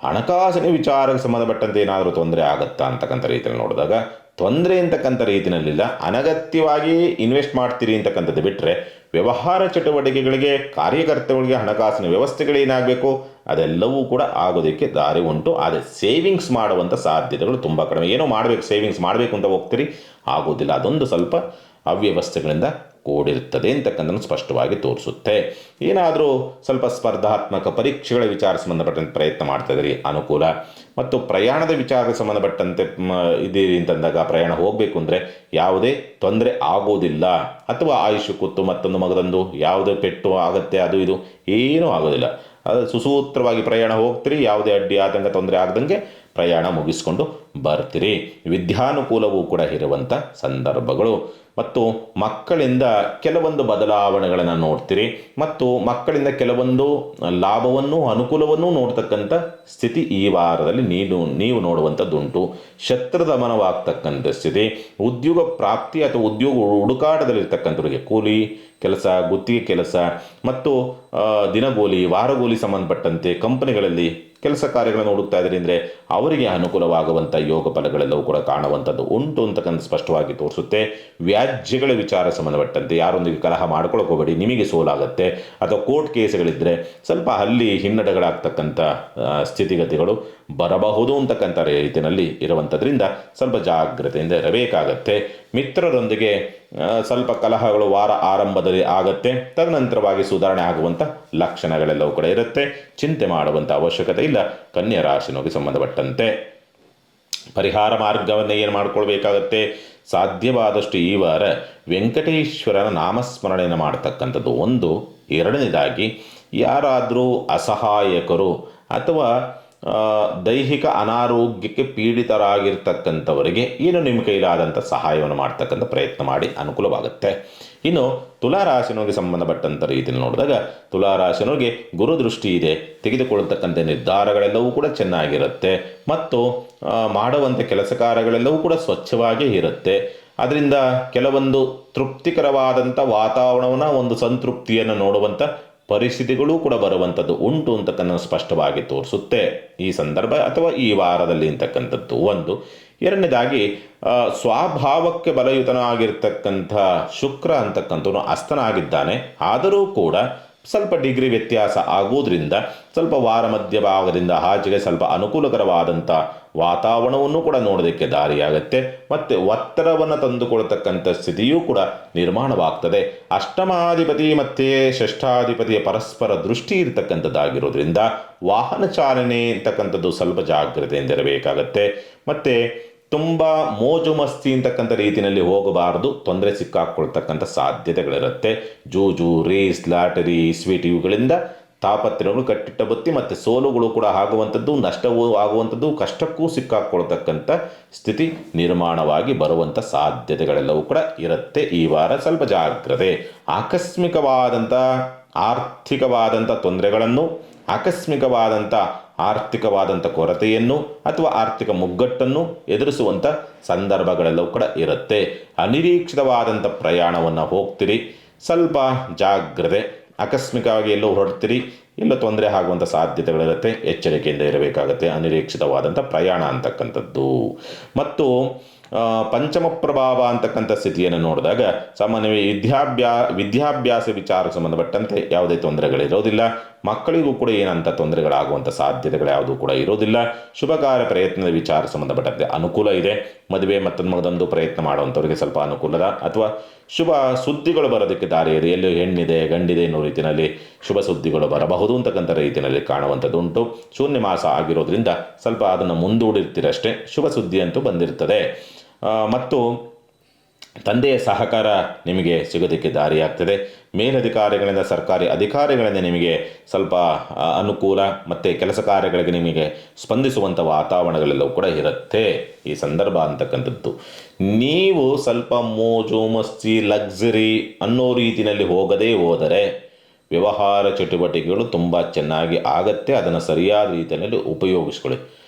ಹಣಕಾಸಿನ ವಿಚಾರಕ್ಕೆ ಸಂಬಂಧಪಟ್ಟಂತೆ ಏನಾದರೂ ತೊಂದರೆ ಆಗುತ್ತಾ ಅಂತಕ್ಕಂಥ ರೀತಿಯಲ್ಲಿ ನೋಡಿದಾಗ ತೊಂದರೆ ಅಂತಕ್ಕಂಥ ರೀತಿಯಲ್ಲಿಲ್ಲ. ಅನಗತ್ಯವಾಗಿ ಇನ್ವೆಸ್ಟ್ ಮಾಡ್ತೀರಿ ಅಂತಕ್ಕಂಥದ್ದು ಬಿಟ್ಟರೆ ವ್ಯವಹಾರ ಚಟುವಟಿಕೆಗಳಿಗೆ, ಕಾರ್ಯಕರ್ತಗಳಿಗೆ ಹಣಕಾಸಿನ ವ್ಯವಸ್ಥೆಗಳೇನಾಗಬೇಕು ಅದೆಲ್ಲವೂ ಕೂಡ ಆಗೋದಕ್ಕೆ ದಾರಿ ಉಂಟು. ಆದರೆ ಸೇವಿಂಗ್ಸ್ ಮಾಡುವಂಥ ಸಾಧ್ಯತೆಗಳು ತುಂಬ ಕಡಿಮೆ. ಏನೋ ಮಾಡಬೇಕು, ಸೇವಿಂಗ್ಸ್ ಮಾಡಬೇಕು ಅಂತ ಹೋಗ್ತೀರಿ, ಆಗೋದಿಲ್ಲ. ಅದೊಂದು ಸ್ವಲ್ಪ ಅವ್ಯವಸ್ಥೆಗಳಿಂದ ಕೂಡಿರುತ್ತದೆ ಅಂತಕ್ಕಂಥದ್ದು ಸ್ಪಷ್ಟವಾಗಿ ತೋರಿಸುತ್ತೆ. ಏನಾದರೂ ಸ್ವಲ್ಪ ಸ್ಪರ್ಧಾತ್ಮಕ ಪರೀಕ್ಷೆಗಳ ವಿಚಾರ ಸಂಬಂಧಪಟ್ಟಂತೆ ಪ್ರಯತ್ನ ಮಾಡ್ತಾ ಇದ್ರಿ, ಅನುಕೂಲ. ಮತ್ತು ಪ್ರಯಾಣದ ವಿಚಾರಕ್ಕೆ ಸಂಬಂಧಪಟ್ಟಂತೆ ಇದೀರಿ ಅಂತಂದಾಗ ಪ್ರಯಾಣ ಹೋಗಬೇಕು ಅಂದರೆ ಯಾವುದೇ ತೊಂದರೆ ಆಗೋದಿಲ್ಲ. ಅಥವಾ ಆಯುಷ್ ಕೂತು ಮತ್ತೊಂದು ಮಗದೊಂದು ಯಾವುದೇ ಪೆಟ್ಟು ಆಗುತ್ತೆ, ಅದು ಇದು ಏನೂ ಆಗೋದಿಲ್ಲ. ಅದು ಸುಸೂತ್ರವಾಗಿ ಪ್ರಯಾಣ ಹೋಗ್ತೀರಿ, ಯಾವುದೇ ಅಡ್ಡಿ ಆತಂಕ ತೊಂದರೆ ಆಗದಂಗೆ ಪ್ರಯಾಣ ಮುಗಿಸ್ಕೊಂಡು ಬರ್ತೀರಿ. ವಿದ್ಯಾನುಕೂಲವೂ ಕೂಡ ಇರುವಂಥ ಸಂದರ್ಭಗಳು. ಮತ್ತು ಮಕ್ಕಳಿಂದ ಕೆಲವೊಂದು ಬದಲಾವಣೆಗಳನ್ನು ನೋಡ್ತೀರಿ ಮತ್ತು ಮಕ್ಕಳಿಂದ ಕೆಲವೊಂದು ಲಾಭವನ್ನು ಅನುಕೂಲವನ್ನು ನೋಡ್ತಕ್ಕಂಥ ಸ್ಥಿತಿ ಈ ವಾರದಲ್ಲಿ ನೀವು ನೋಡುವಂಥದ್ದುಂಟು. ಶತ್ರುದಮನವಾಗ್ತಕ್ಕಂಥ ಸ್ಥಿತಿ, ಉದ್ಯೋಗ ಪ್ರಾಪ್ತಿ ಅಥವಾ ಉದ್ಯೋಗ ಹುಡುಕಾಟದಲ್ಲಿರ್ತಕ್ಕಂಥವ್ರಿಗೆ ಕೂಲಿ ಕೆಲಸ, ಗುತ್ತಿಗೆ ಕೆಲಸ ಮತ್ತು ದಿನಗೂಲಿ, ವಾರಗೂಲಿ ಸಂಬಂಧಪಟ್ಟಂತೆ ಕಂಪನಿಗಳಲ್ಲಿ ಕೆಲಸ ಕಾರ್ಯಗಳನ್ನು ಹುಡುಕ್ತಾ ಇದ್ದಾರೆ ಅಂದರೆ ಅವರಿಗೆ ಅನುಕೂಲವಾಗುವಂಥ ಯೋಗ ಫಲಗಳೆಲ್ಲವೂ ಕೂಡ ಕಾಣುವಂಥದ್ದು ಉಂಟು ಅಂತಕ್ಕಂಥ ಸ್ಪಷ್ಟವಾಗಿ ತೋರಿಸುತ್ತೆ. ವ್ಯಾಜ್ಯಗಳ ವಿಚಾರ ಸಂಬಂಧಪಟ್ಟಂತೆ ಯಾರೊಂದಿಗೆ ಕಲಹ ಮಾಡ್ಕೊಳ್ಳೋಕೆ ಹೋಗಬೇಡಿ, ನಿಮಗೆ ಸೋಲಾಗುತ್ತೆ. ಅಥವಾ ಕೋರ್ಟ್ ಕೇಸ್ಗಳಿದ್ದರೆ ಸ್ವಲ್ಪ ಅಲ್ಲಿ ಹಿನ್ನಡೆಗಳಾಗ್ತಕ್ಕಂಥ ಸ್ಥಿತಿಗತಿಗಳು ಬರಬಹುದು ಅಂತಕ್ಕಂಥ ರೀತಿಯಲ್ಲಿ ಇರುವಂಥದ್ರಿಂದ ಸ್ವಲ್ಪ ಜಾಗ್ರತೆಯಿಂದ ಇರಬೇಕಾಗತ್ತೆ. ಮಿತ್ರರೊಂದಿಗೆ ಸ್ವಲ್ಪ ಕಲಹಗಳು ವಾರ ಆರಂಭದಲ್ಲಿ ಆಗತ್ತೆ, ತದನಂತರವಾಗಿ ಸುಧಾರಣೆ ಆಗುವಂಥ ಲಕ್ಷಣಗಳೆಲ್ಲವೂ ಕೂಡ ಇರುತ್ತೆ. ಚಿಂತೆ ಮಾಡುವಂಥ ಅವಶ್ಯಕತೆ ಇಲ್ಲ. ಕನ್ಯಾ ರಾಶಿಗೆ ಸಂಬಂಧಪಟ್ಟಂತೆ ಪರಿಹಾರ ಮಾರ್ಗವನ್ನು ಏನು ಮಾಡ್ಕೊಳ್ಬೇಕಾಗತ್ತೆ? ಸಾಧ್ಯವಾದಷ್ಟು ಈ ವಾರ ವೆಂಕಟೇಶ್ವರನ ನಾಮಸ್ಮರಣೆಯನ್ನು ಮಾಡ್ತಕ್ಕಂಥದ್ದು ಒಂದು. ಎರಡನೇದಾಗಿ ಯಾರಾದರೂ ಅಸಹಾಯಕರು ಅಥವಾ ದೈಹಿಕ ಅನಾರೋಗ್ಯಕ್ಕೆ ಪೀಡಿತರಾಗಿರ್ತಕ್ಕಂಥವರಿಗೆ ಏನು ನಿಮ್ಮ ಕೈಲಾದಂಥ ಸಹಾಯವನ್ನು ಮಾಡ್ತಕ್ಕಂಥ ಪ್ರಯತ್ನ ಮಾಡಿ, ಅನುಕೂಲವಾಗುತ್ತೆ. ಇನ್ನು ತುಲಾರಾಶಿನವರಿಗೆ ಸಂಬಂಧಪಟ್ಟಂಥ ರೀತಿಯಲ್ಲಿ ನೋಡಿದಾಗ ತುಲಾರಾಶಿನವರಿಗೆ ಗುರುದೃಷ್ಟಿ ಇದೆ, ತೆಗೆದುಕೊಳ್ಳತಕ್ಕಂಥ ನಿರ್ಧಾರಗಳೆಲ್ಲವೂ ಕೂಡ ಚೆನ್ನಾಗಿರುತ್ತೆ ಮತ್ತು ಮಾಡುವಂಥ ಕೆಲಸ ಕಾರ್ಯಗಳೆಲ್ಲವೂ ಕೂಡ ಸ್ವಚ್ಛವಾಗಿ ಇರುತ್ತೆ. ಅದರಿಂದ ಕೆಲವೊಂದು ತೃಪ್ತಿಕರವಾದಂಥ ವಾತಾವರಣವನ್ನು, ಒಂದು ಸಂತೃಪ್ತಿಯನ್ನು ನೋಡುವಂಥ ಪರಿಸ್ಥಿತಿಗಳು ಕೂಡ ಬರುವಂಥದ್ದು ಉಂಟು ಅಂತಕ್ಕನ್ನು ಸ್ಪಷ್ಟವಾಗಿ ತೋರಿಸುತ್ತೆ ಈ ಸಂದರ್ಭ ಅಥವಾ ಈ ವಾರದಲ್ಲಿ ಅಂತಕ್ಕಂಥದ್ದು ಒಂದು. ಎರಡನೇದಾಗಿ ಸ್ವಭಾವಕ್ಕೆ ಬಲಯುತನಾಗಿರ್ತಕ್ಕಂಥ ಶುಕ್ರ ಅಂತಕ್ಕಂಥವನು ಅಸ್ತನಾಗಿದ್ದಾನೆ. ಆದರೂ ಕೂಡ ಸ್ವಲ್ಪ ಡಿಗ್ರಿ ವ್ಯತ್ಯಾಸ ಆಗೋದ್ರಿಂದ ಸ್ವಲ್ಪ ವಾರ ಮಧ್ಯಭಾಗದಿಂದ ಆಚೆಗೆ ಸ್ವಲ್ಪ ಅನುಕೂಲಕರವಾದಂಥ ವಾತಾವರಣವನ್ನು ಕೂಡ ನೋಡೋದಕ್ಕೆ ದಾರಿಯಾಗುತ್ತೆ. ಮತ್ತು ಒತ್ತಡವನ್ನು ತಂದುಕೊಳ್ತಕ್ಕಂಥ ಸ್ಥಿತಿಯೂ ಕೂಡ ನಿರ್ಮಾಣವಾಗ್ತದೆ. ಅಷ್ಟಮಾಧಿಪತಿ ಮತ್ತು ಷಷ್ಠಾಧಿಪತಿಯ ಪರಸ್ಪರ ದೃಷ್ಟಿ ಇರತಕ್ಕಂಥದ್ದಾಗಿರೋದ್ರಿಂದ ವಾಹನ ಚಾಲನೆ ಅಂತಕ್ಕಂಥದ್ದು ಸ್ವಲ್ಪ ಜಾಗ್ರತೆಯಿಂದ ಇರಬೇಕಾಗತ್ತೆ. ಮತ್ತು ತುಂಬ ಮೋಜು ಮಸ್ತಿ ಅಂತಕ್ಕಂಥ ರೀತಿಯಲ್ಲಿ ಹೋಗಬಾರದು, ತೊಂದರೆ ಸಿಕ್ಕಾಕೊಳ್ತಕ್ಕಂಥ ಸಾಧ್ಯತೆಗಳಿರುತ್ತೆ. ಜೂಜು, ರೇಸ್, ಲಾಟರಿ, ಸ್ವೀಟ್ ಇವುಗಳಿಂದ ತಾಪತ್ರಗಳು, ಕಟ್ಟಿಟ್ಟ ಬತ್ತಿ ಮತ್ತು ಸೋಲುಗಳು ಕೂಡ ಆಗುವಂಥದ್ದು, ನಷ್ಟವೂ ಆಗುವಂಥದ್ದು, ಕಷ್ಟಕ್ಕೂ ಸಿಕ್ಕಾಕೊಳ್ತಕ್ಕಂಥ ಸ್ಥಿತಿ ನಿರ್ಮಾಣವಾಗಿ ಬರುವಂಥ ಸಾಧ್ಯತೆಗಳೆಲ್ಲವೂ ಕೂಡ ಇರುತ್ತೆ. ಈ ವಾರ ಸ್ವಲ್ಪ ಜಾಗ್ರತೆ. ಆಕಸ್ಮಿಕವಾದಂಥ ಆರ್ಥಿಕವಾದಂಥ ತೊಂದರೆಗಳನ್ನು, ಆಕಸ್ಮಿಕವಾದಂಥ ಆರ್ಥಿಕವಾದಂಥ ಕೊರತೆಯನ್ನು ಅಥವಾ ಆರ್ಥಿಕ ಮುಗ್ಗಟ್ಟನ್ನು ಎದುರಿಸುವಂಥ ಸಂದರ್ಭಗಳೆಲ್ಲವೂ ಕೂಡ ಇರುತ್ತೆ. ಅನಿರೀಕ್ಷಿತವಾದಂಥ ಪ್ರಯಾಣವನ್ನು ಹೋಗ್ತೀರಿ, ಸ್ವಲ್ಪ ಜಾಗ್ರತೆ. ಆಕಸ್ಮಿಕವಾಗಿ ಎಲ್ಲೋ ಹೊರಡ್ತೀರಿ, ಎಲ್ಲೋ ತೊಂದರೆ ಆಗುವಂಥ ಸಾಧ್ಯತೆಗಳಿರುತ್ತೆ, ಎಚ್ಚರಿಕೆಯಿಂದ ಇರಬೇಕಾಗತ್ತೆ. ಅನಿರೀಕ್ಷಿತವಾದಂಥ ಪ್ರಯಾಣ ಅಂತಕ್ಕಂಥದ್ದು. ಮತ್ತು ಪಂಚಮ ಪ್ರಭಾವ ಅಂತಕ್ಕಂಥ ಸ್ಥಿತಿಯನ್ನು ನೋಡಿದಾಗ ಸಾಮಾನ್ಯವಾಗಿ ವಿದ್ಯಾಭ್ಯಾಸ ವಿಚಾರಕ್ಕೆ ಸಂಬಂಧಪಟ್ಟಂತೆ ಯಾವುದೇ ತೊಂದರೆಗಳಿರೋದಿಲ್ಲ. ಮಕ್ಕಳಿಗೂ ಕೂಡ ಏನಂಥ ತೊಂದರೆಗಳಾಗುವಂಥ ಸಾಧ್ಯತೆಗಳು ಯಾವುದೂ ಕೂಡ ಇರೋದಿಲ್ಲ. ಶುಭ ಕಾರ್ಯ ಪ್ರಯತ್ನದ ವಿಚಾರ ಸಂಬಂಧಪಟ್ಟಂತೆ ಅನುಕೂಲ ಇದೆ. ಮದುವೆ ಮತ್ತೊಂದು ಪ್ರಯತ್ನ ಮಾಡುವಂಥವ್ರಿಗೆ ಸ್ವಲ್ಪ ಅನುಕೂಲದ ಅಥವಾ ಶುಭ ಸುದ್ದಿಗಳು ಬರೋದಕ್ಕೆ ದಾರಿ ಇದೆ. ಎಲ್ಲಿ ಹೆಣ್ಣಿದೆ ಗಂಡಿದೆ ಅನ್ನೋ ರೀತಿಯಲ್ಲಿ ಶುಭ ಸುದ್ದಿಗಳು ಬರಬಹುದು ಅಂತಕ್ಕಂಥ ರೀತಿಯಲ್ಲಿ ಕಾಣುವಂಥದ್ದು ಉಂಟು. ಶೂನ್ಯ ಮಾಸ ಆಗಿರೋದ್ರಿಂದ ಸ್ವಲ್ಪ ಅದನ್ನು ಮುಂದೂಡಿರ್ತೀರಷ್ಟೇ, ಶುಭ ಸುದ್ದಿ ಅಂತೂ ಬಂದಿರ್ತದೆ. ಮತ್ತು ತಂದೆಯ ಸಹಕಾರ ನಿಮಗೆ ಸಿಗೋದಕ್ಕೆ ದಾರಿಯಾಗ್ತದೆ. ಮೇಲಧಿಕಾರಿಗಳಿಂದ, ಸರ್ಕಾರಿ ಅಧಿಕಾರಿಗಳಿಂದ ನಿಮಗೆ ಸ್ವಲ್ಪ ಅನುಕೂಲ ಮತ್ತು ಕೆಲಸ ಕಾರ್ಯಗಳಿಗೆ ನಿಮಗೆ ಸ್ಪಂದಿಸುವಂಥ ವಾತಾವರಣಗಳೆಲ್ಲವೂ ಕೂಡ ಇರುತ್ತೆ ಈ ಸಂದರ್ಭ ಅಂತಕ್ಕಂಥದ್ದು. ನೀವು ಸ್ವಲ್ಪ ಮೋಜು ಮಸ್ತಿ ಲಕ್ಸುರಿ ಅನ್ನೋ ರೀತಿಯಲ್ಲಿ ಹೋಗದೇ ಹೋದರೆ ವ್ಯವಹಾರ ಚಟುವಟಿಕೆಗಳು ತುಂಬ ಚೆನ್ನಾಗಿ ಆಗತ್ತೆ. ಅದನ್ನು ಸರಿಯಾದ ರೀತಿಯಲ್ಲಿ ಉಪಯೋಗಿಸ್ಕೊಳ್ಳಿ.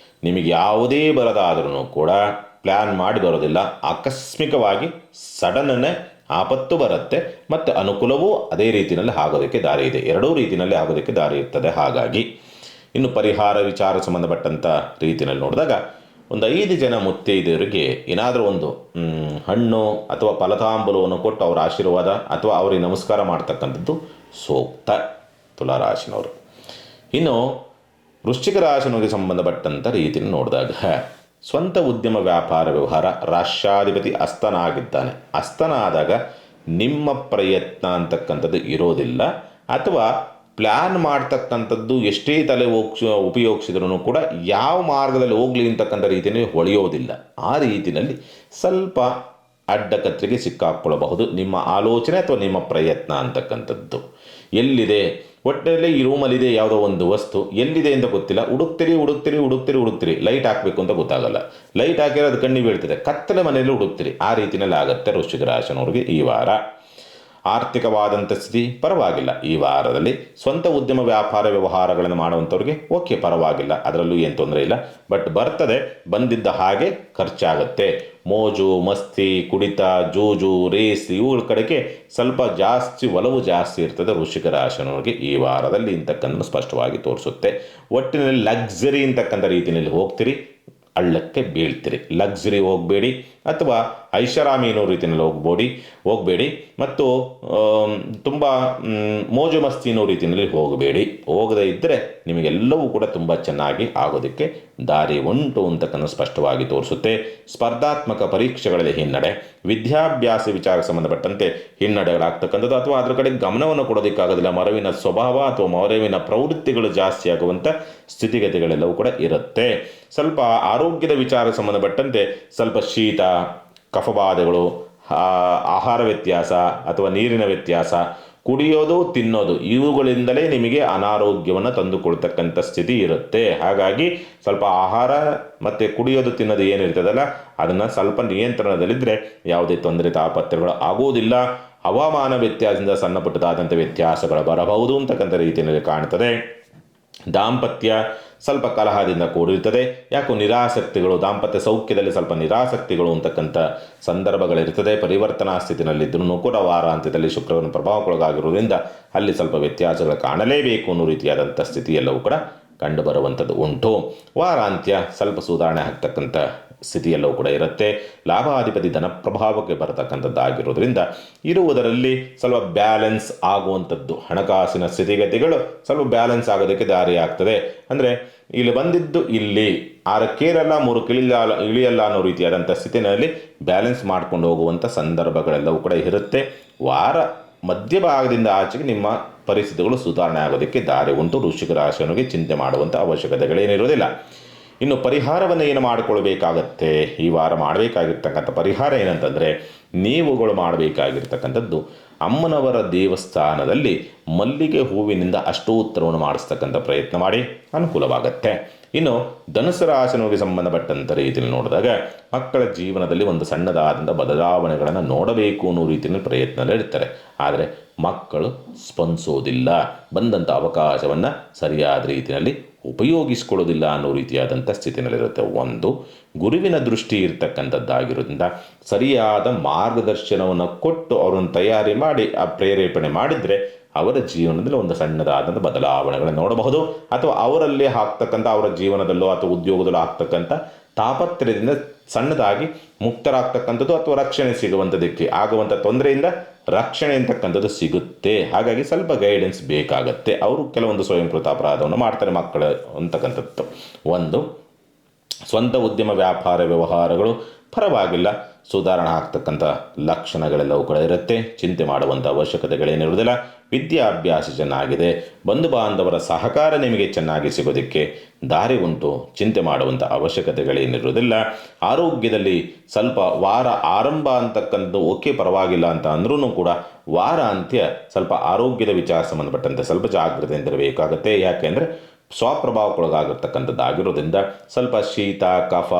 ನಿಮಗೆ ಯಾವುದೇ ಬರದಾದ್ರೂ ಕೂಡ ಪ್ಲ್ಯಾನ್ ಮಾಡಿ ಬರೋದಿಲ್ಲ, ಆಕಸ್ಮಿಕವಾಗಿ ಸಡನ್ನೇ ಆಪತ್ತು ಬರುತ್ತೆ ಮತ್ತು ಅನುಕೂಲವೂ ಅದೇ ರೀತಿಯಲ್ಲಿ ಆಗೋದಕ್ಕೆ ದಾರಿ ಇದೆ. ಎರಡೂ ರೀತಿಯಲ್ಲಿ ಆಗೋದಕ್ಕೆ ದಾರಿ ಇರ್ತದೆ. ಹಾಗಾಗಿ ಇನ್ನು ಪರಿಹಾರ ವಿಚಾರ ಸಂಬಂಧಪಟ್ಟಂಥ ರೀತಿಯಲ್ಲಿ ನೋಡಿದಾಗ ಒಂದು 5 ಜನ ಮುತ್ತೈದೆಯರಿಗೆ ಏನಾದರೂ ಒಂದು ಹಣ್ಣು ಅಥವಾ ಫಲತಾಂಬೂಲವನ್ನು ಕೊಟ್ಟು ಅವರ ಆಶೀರ್ವಾದ ಅಥವಾ ಅವರಿಗೆ ನಮಸ್ಕಾರ ಮಾಡ್ತಕ್ಕಂಥದ್ದು ಸೂಕ್ತ ತುಲಾರಾಶಿನವರು. ಇನ್ನು ವೃಶ್ಚಿಕ ರಾಶಿನವರಿಗೆ ಸಂಬಂಧಪಟ್ಟಂಥ ರೀತಿಯನ್ನು ನೋಡಿದಾಗ ಸ್ವಂತ ಉದ್ಯಮ ವ್ಯಾಪಾರ ವ್ಯವಹಾರ ರಾಷ್ಟ್ರಾಧಿಪತಿ ಅಸ್ತನಾಗಿದ್ದಾನೆ. ಅಸ್ತನಾದಾಗ ನಿಮ್ಮ ಪ್ರಯತ್ನ ಅಂತಕ್ಕಂಥದ್ದು ಇರೋದಿಲ್ಲ, ಅಥವಾ ಪ್ಲ್ಯಾನ್ ಮಾಡ್ತಕ್ಕಂಥದ್ದು ಎಷ್ಟೇ ತಲೆ ಉಪಯೋಗಿಸಿದ್ರೂ ಕೂಡ ಯಾವ ಮಾರ್ಗದಲ್ಲಿ ಹೋಗಲಿ ಅಂತಕ್ಕಂಥ ರೀತಿಯಲ್ಲಿ ಹೊಳೆಯೋದಿಲ್ಲ. ಆ ರೀತಿಯಲ್ಲಿ ಸ್ವಲ್ಪ ಅಡ್ಡಕತ್ತರಿಗೆ ಸಿಕ್ಕಾಕ್ಕೊಳ್ಳಬಹುದು ನಿಮ್ಮ ಆಲೋಚನೆ ಅಥವಾ ನಿಮ್ಮ ಪ್ರಯತ್ನ ಅಂತಕ್ಕಂಥದ್ದು. ಎಲ್ಲಿದೆ ಒಟ್ಟಿನಲ್ಲಿ ಈ ರೂಮಲ್ಲಿದೆ ಯಾವುದೋ ಒಂದು ವಸ್ತು, ಎಲ್ಲಿದೆ ಅಂತ ಗೊತ್ತಿಲ್ಲ, ಹುಡುಕ್ತಿರಿ, ಲೈಟ್ ಹಾಕಬೇಕು ಅಂತ ಗೊತ್ತಾಗಲ್ಲ, ಲೈಟ್ ಹಾಕಿದ್ರೆ ಅದು ಕಣ್ಣಿ ಬೀಳ್ತದೆ, ಕತ್ತಲೆ ಮನೆಯಲ್ಲಿ ಹುಡುಕ್ತಿರಿ. ಆ ರೀತಿಯಲ್ಲಿ ಆಗುತ್ತೆ ವೃಶ್ಚಿಕ ರಾಶಿನವ್ರಿಗೆ ಈ ವಾರ. ಆರ್ಥಿಕವಾದಂಥ ಸ್ಥಿತಿ ಪರವಾಗಿಲ್ಲ ಈ ವಾರದಲ್ಲಿ. ಸ್ವಂತ ಉದ್ಯಮ ವ್ಯಾಪಾರ ವ್ಯವಹಾರಗಳನ್ನು ಮಾಡುವಂಥವ್ರಿಗೆ ಓಕೆ, ಪರವಾಗಿಲ್ಲ, ಅದರಲ್ಲೂ ಏನು ತೊಂದರೆ ಇಲ್ಲ. ಬಟ್ ಬರ್ತದೆ, ಬಂದಿದ್ದ ಹಾಗೆ ಖರ್ಚಾಗುತ್ತೆ. ಮೋಜು ಮಸ್ತಿ, ಕುಡಿತ, ಜೂಜು, ರೇಸ್ ಇವುಗಳ ಕಡೆಗೆ ಸ್ವಲ್ಪ ಜಾಸ್ತಿ ಒಲವು ಜಾಸ್ತಿ ಇರ್ತದೆ ವೃಶ್ಚಿಕ ರಾಶಿನವ್ರಿಗೆ ಈ ವಾರದಲ್ಲಿ ಅಂತಕ್ಕಂಥ ಸ್ಪಷ್ಟವಾಗಿ ತೋರಿಸುತ್ತೆ. ಒಟ್ಟಿನಲ್ಲಿ ಲಕ್ಸರಿ ಅಂತಕ್ಕಂಥ ರೀತಿಯಲ್ಲಿ ಹೋಗ್ತೀರಿ, ಹಳ್ಳಕ್ಕೆ ಬೀಳ್ತೀರಿ. ಲಕ್ಸುರಿ ಹೋಗಬೇಡಿ, ಅಥವಾ ಐಷಾರಾಮಿ ಅನ್ನೋ ರೀತಿಯಲ್ಲಿ ಹೋಗಬೇಡಿ, ಮತ್ತು ತುಂಬ ಮೋಜು ಮಸ್ತಿ ಅನ್ನೋ ರೀತಿಯಲ್ಲಿ ಹೋಗಬೇಡಿ. ಹೋಗದೇ ಇದ್ದರೆ ನಿಮಗೆಲ್ಲವೂ ಕೂಡ ತುಂಬ ಚೆನ್ನಾಗಿ ಆಗೋದಕ್ಕೆ ದಾರಿ ಉಂಟು ಅಂತಕ್ಕಂಥ ಸ್ಪಷ್ಟವಾಗಿ ತೋರಿಸುತ್ತೆ. ಸ್ಪರ್ಧಾತ್ಮಕ ಪರೀಕ್ಷೆಗಳಲ್ಲಿ ಹಿನ್ನಡೆ, ವಿದ್ಯಾಭ್ಯಾಸ ವಿಚಾರಕ್ಕೆ ಸಂಬಂಧಪಟ್ಟಂತೆ ಹಿನ್ನಡೆಗಳಾಗ್ತಕ್ಕಂಥದ್ದು, ಅಥವಾ ಅದರ ಕಡೆ ಗಮನವನ್ನು ಕೊಡೋದಕ್ಕಾಗೋದಿಲ್ಲ. ಮರವಿನ ಸ್ವಭಾವ ಅಥವಾ ಮರವಿನ ಪ್ರವೃತ್ತಿಗಳು ಜಾಸ್ತಿ ಆಗುವಂಥ ಸ್ಥಿತಿಗತಿಗಳೆಲ್ಲವೂ ಕೂಡ ಇರುತ್ತೆ. ಸ್ವಲ್ಪ ಆರೋಗ್ಯದ ವಿಚಾರಕ್ಕೆ ಸಂಬಂಧಪಟ್ಟಂತೆ ಸ್ವಲ್ಪ ಶೀತ, ಕಫಬಾಧೆಗಳು, ಆಹಾರ ವ್ಯತ್ಯಾಸ ಅಥವಾ ನೀರಿನ ವ್ಯತ್ಯಾಸ, ಕುಡಿಯೋದು ತಿನ್ನೋದು ಇವುಗಳಿಂದಲೇ ನಿಮಗೆ ಅನಾರೋಗ್ಯವನ್ನು ತಂದುಕೊಳ್ತಕ್ಕಂಥ ಸ್ಥಿತಿ ಇರುತ್ತೆ. ಹಾಗಾಗಿ ಸ್ವಲ್ಪ ಆಹಾರ ಮತ್ತು ಕುಡಿಯೋದು ತಿನ್ನೋದು ಏನಿರ್ತದಲ್ಲ ಅದನ್ನು ಸ್ವಲ್ಪ ನಿಯಂತ್ರಣದಲ್ಲಿದ್ದರೆ ಯಾವುದೇ ತೊಂದರೆ ತಾಪತ್ರೆಗಳು ಆಗೋದಿಲ್ಲ. ಹವಾಮಾನ ವ್ಯತ್ಯಾಸದಿಂದ ಸಣ್ಣ ಪುಟ್ಟದಾದಂಥ ವ್ಯತ್ಯಾಸಗಳು ಬರಬಹುದು ಅಂತಕ್ಕಂಥ ರೀತಿಯಲ್ಲಿ ಕಾಣ್ತದೆ. ದಾಂಪತ್ಯ ಸ್ವಲ್ಪ ಕಲಹದಿಂದ ಕೂಡಿರ್ತದೆ. ಯಾಕೋ ನಿರಾಸಕ್ತಿಗಳು, ದಾಂಪತ್ಯ ಸೌಖ್ಯದಲ್ಲಿ ಸ್ವಲ್ಪ ನಿರಾಸಕ್ತಿಗಳು ಅಂತಕ್ಕಂಥ ಸಂದರ್ಭಗಳಿರ್ತದೆ. ಪರಿವರ್ತನಾ ಸ್ಥಿತಿನಲ್ಲಿದ್ದರೂ ಕೂಡ ವಾರಾಂತ್ಯದಲ್ಲಿ ಶುಕ್ರನ ಪ್ರಭಾವಕ್ಕೊಳಗಾಗಿರುವುದರಿಂದ ಅಲ್ಲಿ ಸ್ವಲ್ಪ ವ್ಯತ್ಯಾಸಗಳು ಕಾಣಲೇಬೇಕು ಅನ್ನೋ ರೀತಿಯಾದಂಥ ಸ್ಥಿತಿಯೆಲ್ಲವೂ ಕೂಡ ಕಂಡುಬರುವಂಥದ್ದು ಉಂಟು. ವಾರಾಂತ್ಯ ಸ್ವಲ್ಪ ಸುಧಾರಣೆ ಆಗ್ತಕ್ಕಂಥ ಸ್ಥಿತಿಯೆಲ್ಲವೂ ಕೂಡ ಇರುತ್ತೆ. ಲಾಭಾಧಿಪತಿ ಧನ ಪ್ರಭಾವಕ್ಕೆ ಬರತಕ್ಕಂಥದ್ದಾಗಿರೋದ್ರಿಂದ ಇರುವುದರಲ್ಲಿ ಸ್ವಲ್ಪ ಬ್ಯಾಲೆನ್ಸ್ ಆಗುವಂಥದ್ದು, ಹಣಕಾಸಿನ ಸ್ಥಿತಿಗತಿಗಳು ಸ್ವಲ್ಪ ಬ್ಯಾಲೆನ್ಸ್ ಆಗೋದಕ್ಕೆ ದಾರಿ ಆಗ್ತದೆ. ಅಂದರೆ ಇಲ್ಲಿ ಬಂದಿದ್ದು ಇಲ್ಲಿ 6 ಇಳಿಯಲ್ಲ ಅನ್ನೋ ರೀತಿಯಾದಂಥ ಸ್ಥಿತಿನಲ್ಲಿ ಬ್ಯಾಲೆನ್ಸ್ ಮಾಡ್ಕೊಂಡು ಹೋಗುವಂಥ ಸಂದರ್ಭಗಳೆಲ್ಲವೂ ಕೂಡ ಇರುತ್ತೆ. ವಾರ ಮಧ್ಯಭಾಗದಿಂದ ಆಚೆಗೆ ನಿಮ್ಮ ಪರಿಸ್ಥಿತಿಗಳು ಸುಧಾರಣೆ ಆಗೋದಕ್ಕೆ ದಾರಿ ಉಂಟು. ವೃಶ್ಚಿಕ ರಾಶಿಯವರಿಗೆ ಚಿಂತೆ ಮಾಡುವಂಥ ಅವಶ್ಯಕತೆಗಳೇನಿರೋದಿಲ್ಲ. ಇನ್ನು ಪರಿಹಾರವನ್ನು ಏನು ಮಾಡಿಕೊಳ್ಬೇಕಾಗತ್ತೆ, ಈ ವಾರ ಮಾಡಬೇಕಾಗಿರ್ತಕ್ಕಂಥ ಪರಿಹಾರ ಏನಂತಂದರೆ, ನೀವುಗಳು ಮಾಡಬೇಕಾಗಿರ್ತಕ್ಕಂಥದ್ದು ಅಮ್ಮನವರ ದೇವಸ್ಥಾನದಲ್ಲಿ ಮಲ್ಲಿಗೆ ಹೂವಿನಿಂದ ಅಷ್ಟೋತ್ತರವನ್ನು ಮಾಡಿಸ್ತಕ್ಕಂಥ ಪ್ರಯತ್ನ ಮಾಡಿ, ಅನುಕೂಲವಾಗತ್ತೆ. ಇನ್ನು ಧನುಸು ರಾಶಿಯವರಿಗೆ ಸಂಬಂಧಪಟ್ಟಂಥ ರೀತಿಯಲ್ಲಿ ನೋಡಿದಾಗ ಮಕ್ಕಳ ಜೀವನದಲ್ಲಿ ಒಂದು ಸಣ್ಣದಾದಂಥ ಬದಲಾವಣೆಗಳನ್ನು ನೋಡಬೇಕು ಅನ್ನೋ ರೀತಿಯಲ್ಲಿ ಪ್ರಯತ್ನದಲ್ಲಿರ್ತಾರೆ. ಆದರೆ ಮಕ್ಕಳು ಸ್ಪಂದಿಸೋದಿಲ್ಲ, ಬಂದಂಥ ಅವಕಾಶವನ್ನು ಸರಿಯಾದ ರೀತಿಯಲ್ಲಿ ಉಪಯೋಗಿಸ್ಕೊಳ್ಳೋದಿಲ್ಲ ಅನ್ನೋ ರೀತಿಯಾದಂಥ ಸ್ಥಿತಿನಲ್ಲಿರುತ್ತೆ. ಒಂದು ಗುರುವಿನ ದೃಷ್ಟಿ ಇರ್ತಕ್ಕಂಥದ್ದಾಗಿರೋದ್ರಿಂದ ಸರಿಯಾದ ಮಾರ್ಗದರ್ಶನವನ್ನು ಕೊಟ್ಟು ಅವರನ್ನು ತಯಾರಿ ಮಾಡಿ ಆ ಪ್ರೇರೇಪಣೆ ಮಾಡಿದರೆ ಅವರ ಜೀವನದಲ್ಲಿ ಒಂದು ಸಣ್ಣದಾದಂಥ ಬದಲಾವಣೆಗಳನ್ನು ನೋಡಬಹುದು. ಅಥವಾ ಅವರಲ್ಲಿ ಆಗ್ತಕ್ಕಂಥ ಅವರ ಜೀವನದಲ್ಲೋ ಅಥವಾ ಉದ್ಯೋಗದಲ್ಲೋ ಆಗ್ತಕ್ಕಂಥ ತಾಪತ್ರಯದಿಂದ ಸಣ್ಣದಾಗಿ ಮುಕ್ತರಾಗ್ತಕ್ಕಂಥದ್ದು ಅಥವಾ ರಕ್ಷಣೆ ಸಿಗುವಂಥದ್ದಕ್ಕೆ ಆಗುವಂಥ ತೊಂದರೆಯಿಂದ ರಕ್ಷಣೆ ಅಂತಕ್ಕಂಥದ್ದು ಸಿಗುತ್ತೆ. ಹಾಗಾಗಿ ಸ್ವಲ್ಪ ಗೈಡೆನ್ಸ್ ಬೇಕಾಗತ್ತೆ. ಅವರು ಕೆಲವೊಂದು ಸ್ವಯಂಕೃತ ಅಪರಾಧವನ್ನು ಮಾಡ್ತಾರೆ ಮಕ್ಕಳು ಅಂತಕ್ಕಂಥದ್ದು. ಒಂದು ಸ್ವಂತ ಉದ್ಯಮ ವ್ಯಾಪಾರ ವ್ಯವಹಾರಗಳು ಪರವಾಗಿಲ್ಲ, ಸುಧಾರಣೆ ಆಗ್ತಕ್ಕಂಥ ಲಕ್ಷಣಗಳೆಲ್ಲವೂ ಕೂಡ ಇರುತ್ತೆ. ಚಿಂತೆ ಮಾಡುವಂಥ ಅವಶ್ಯಕತೆಗಳೇನಿರುವುದಿಲ್ಲ. ವಿದ್ಯಾಭ್ಯಾಸ ಚೆನ್ನಾಗಿದೆ, ಬಂಧು ಬಾಂಧವರ ಸಹಕಾರ ನಿಮಗೆ ಚೆನ್ನಾಗಿ ಸಿಗೋದಕ್ಕೆ ದಾರಿ ಉಂಟು. ಚಿಂತೆ ಮಾಡುವಂಥ ಅವಶ್ಯಕತೆಗಳೇನಿರುವುದಿಲ್ಲ. ಆರೋಗ್ಯದಲ್ಲಿ ಸ್ವಲ್ಪ ವಾರ ಆರಂಭ ಅಂತಕ್ಕಂಥದ್ದು ಓಕೆ ಪರವಾಗಿಲ್ಲ ಅಂತ ಅಂದ್ರೂ ಕೂಡ ವಾರ ಅಂತ್ಯ ಸ್ವಲ್ಪ ಆರೋಗ್ಯದ ವಿಚಾರ ಸಂಬಂಧಪಟ್ಟಂತೆ ಸ್ವಲ್ಪ ಜಾಗ್ರತೆಯಿಂದ ಇರಬೇಕಾಗತ್ತೆ. ಯಾಕೆಂದರೆ ಸ್ವಪ್ರಭಾವಕ್ಕೊಳಗಾಗಿರ್ತಕ್ಕಂಥದ್ದಾಗಿರೋದ್ರಿಂದ ಸ್ವಲ್ಪ ಶೀತ, ಕಫ,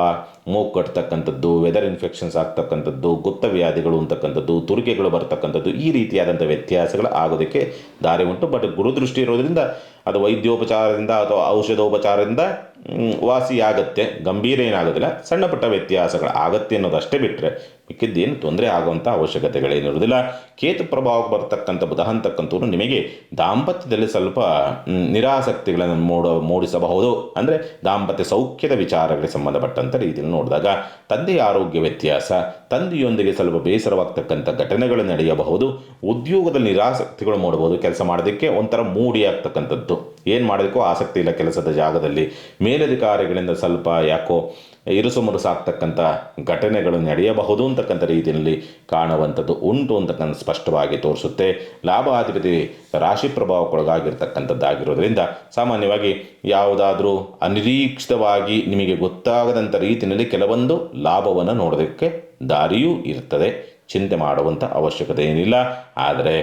ಮೂಗು ಕಟ್ತಕ್ಕಂಥದ್ದು, ವೆದರ್ ಇನ್ಫೆಕ್ಷನ್ಸ್ ಆಗ್ತಕ್ಕಂಥದ್ದು, ಗುಪ್ತವ್ಯಾಧಿಗಳು ಅಂತಕ್ಕಂಥದ್ದು, ತುರಿಕೆಗಳು ಬರ್ತಕ್ಕಂಥದ್ದು, ಈ ರೀತಿಯಾದಂಥ ವ್ಯತ್ಯಾಸಗಳು ಆಗೋದಕ್ಕೆ ದಾರಿ ಉಂಟು. ಬಟ್ ಗುರುದೃಷ್ಟಿ ಇರೋದ್ರಿಂದ ಅದು ವೈದ್ಯೋಪಚಾರದಿಂದ ಅಥವಾ ಔಷಧೋಪಚಾರದಿಂದ ವಾಸಿಯಾಗತ್ತೆ, ಗಂಭೀರ ಏನಾಗೋದಿಲ್ಲ. ಸಣ್ಣ ಪುಟ್ಟ ವ್ಯತ್ಯಾಸಗಳು ಆಗತ್ತೆ ಅನ್ನೋದಷ್ಟೇ ಬಿಟ್ಟರೆ ಮಿಕ್ಕಿದ್ದೇನು ತೊಂದರೆ ಆಗುವಂಥ ಅವಶ್ಯಕತೆಗಳೇನಿರೋದಿಲ್ಲ. ಕೇತು ಪ್ರಭಾವಕ್ಕೆ ಬರ್ತಕ್ಕಂಥ ಬುಧ ಅಂತಕ್ಕಂಥವ್ರು ನಿಮಗೆ ದಾಂಪತ್ಯದಲ್ಲಿ ಸ್ವಲ್ಪ ನಿರಾಸಕ್ತಿಗಳನ್ನು ಮೂಡಿಸಬಹುದು. ಅಂದರೆ ದಾಂಪತ್ಯ ಸೌಖ್ಯದ ವಿಚಾರಗಳಿಗೆ ಸಂಬಂಧಪಟ್ಟಂಥ ರೀತಿಯಲ್ಲಿ ನೋಡಿದಾಗ ತಂದೆಯ ಆರೋಗ್ಯ ವ್ಯತ್ಯಾಸ, ತಂದೆಯೊಂದಿಗೆ ಸ್ವಲ್ಪ ಬೇಸರವಾಗ್ತಕ್ಕಂಥ ಘಟನೆಗಳು ನಡೆಯಬಹುದು. ಉದ್ಯೋಗದಲ್ಲಿ ನಿರಾಸಕ್ತಿಗಳು ಮೂಡಬಹುದು. ಕೆಲಸ ಮಾಡೋದಕ್ಕೆ ಒಂಥರ ಮೂಡಿ ಆಗ್ತಕ್ಕಂಥದ್ದು, ಏನು ಮಾಡೋದಕ್ಕೂ ಆಸಕ್ತಿ ಇಲ್ಲ ಕೆಲಸದ ಜಾಗದಲ್ಲಿ. ಮೇಲಧಿಕಾರಿಗಳಿಂದ ಸ್ವಲ್ಪ ಯಾಕೋ ಇರುಸು ಮುರುಸಾಗ್ತಕ್ಕಂಥ ಘಟನೆಗಳು ನಡೆಯಬಹುದು ಅಂತಕ್ಕಂಥ ರೀತಿಯಲ್ಲಿ ಕಾಣುವಂಥದ್ದು ಉಂಟು ಅಂತಕ್ಕಂಥ ಸ್ಪಷ್ಟವಾಗಿ ತೋರಿಸುತ್ತೆ. ಲಾಭಾಧಿಪತಿ ರಾಶಿ ಪ್ರಭಾವಕ್ಕೊಳಗಾಗಿರ್ತಕ್ಕಂಥದ್ದಾಗಿರೋದ್ರಿಂದ ಸಾಮಾನ್ಯವಾಗಿ ಯಾವುದಾದ್ರೂ ಅನಿರೀಕ್ಷಿತವಾಗಿ ನಿಮಗೆ ಗೊತ್ತಾಗದಂಥ ರೀತಿಯಲ್ಲಿ ಕೆಲವೊಂದು ಲಾಭವನ್ನು ನೋಡೋದಕ್ಕೆ ದಾರಿಯೂ ಇರ್ತದೆ. ಚಿಂತೆ ಮಾಡುವಂಥ ಅವಶ್ಯಕತೆ ಏನಿಲ್ಲ. ಆದರೆ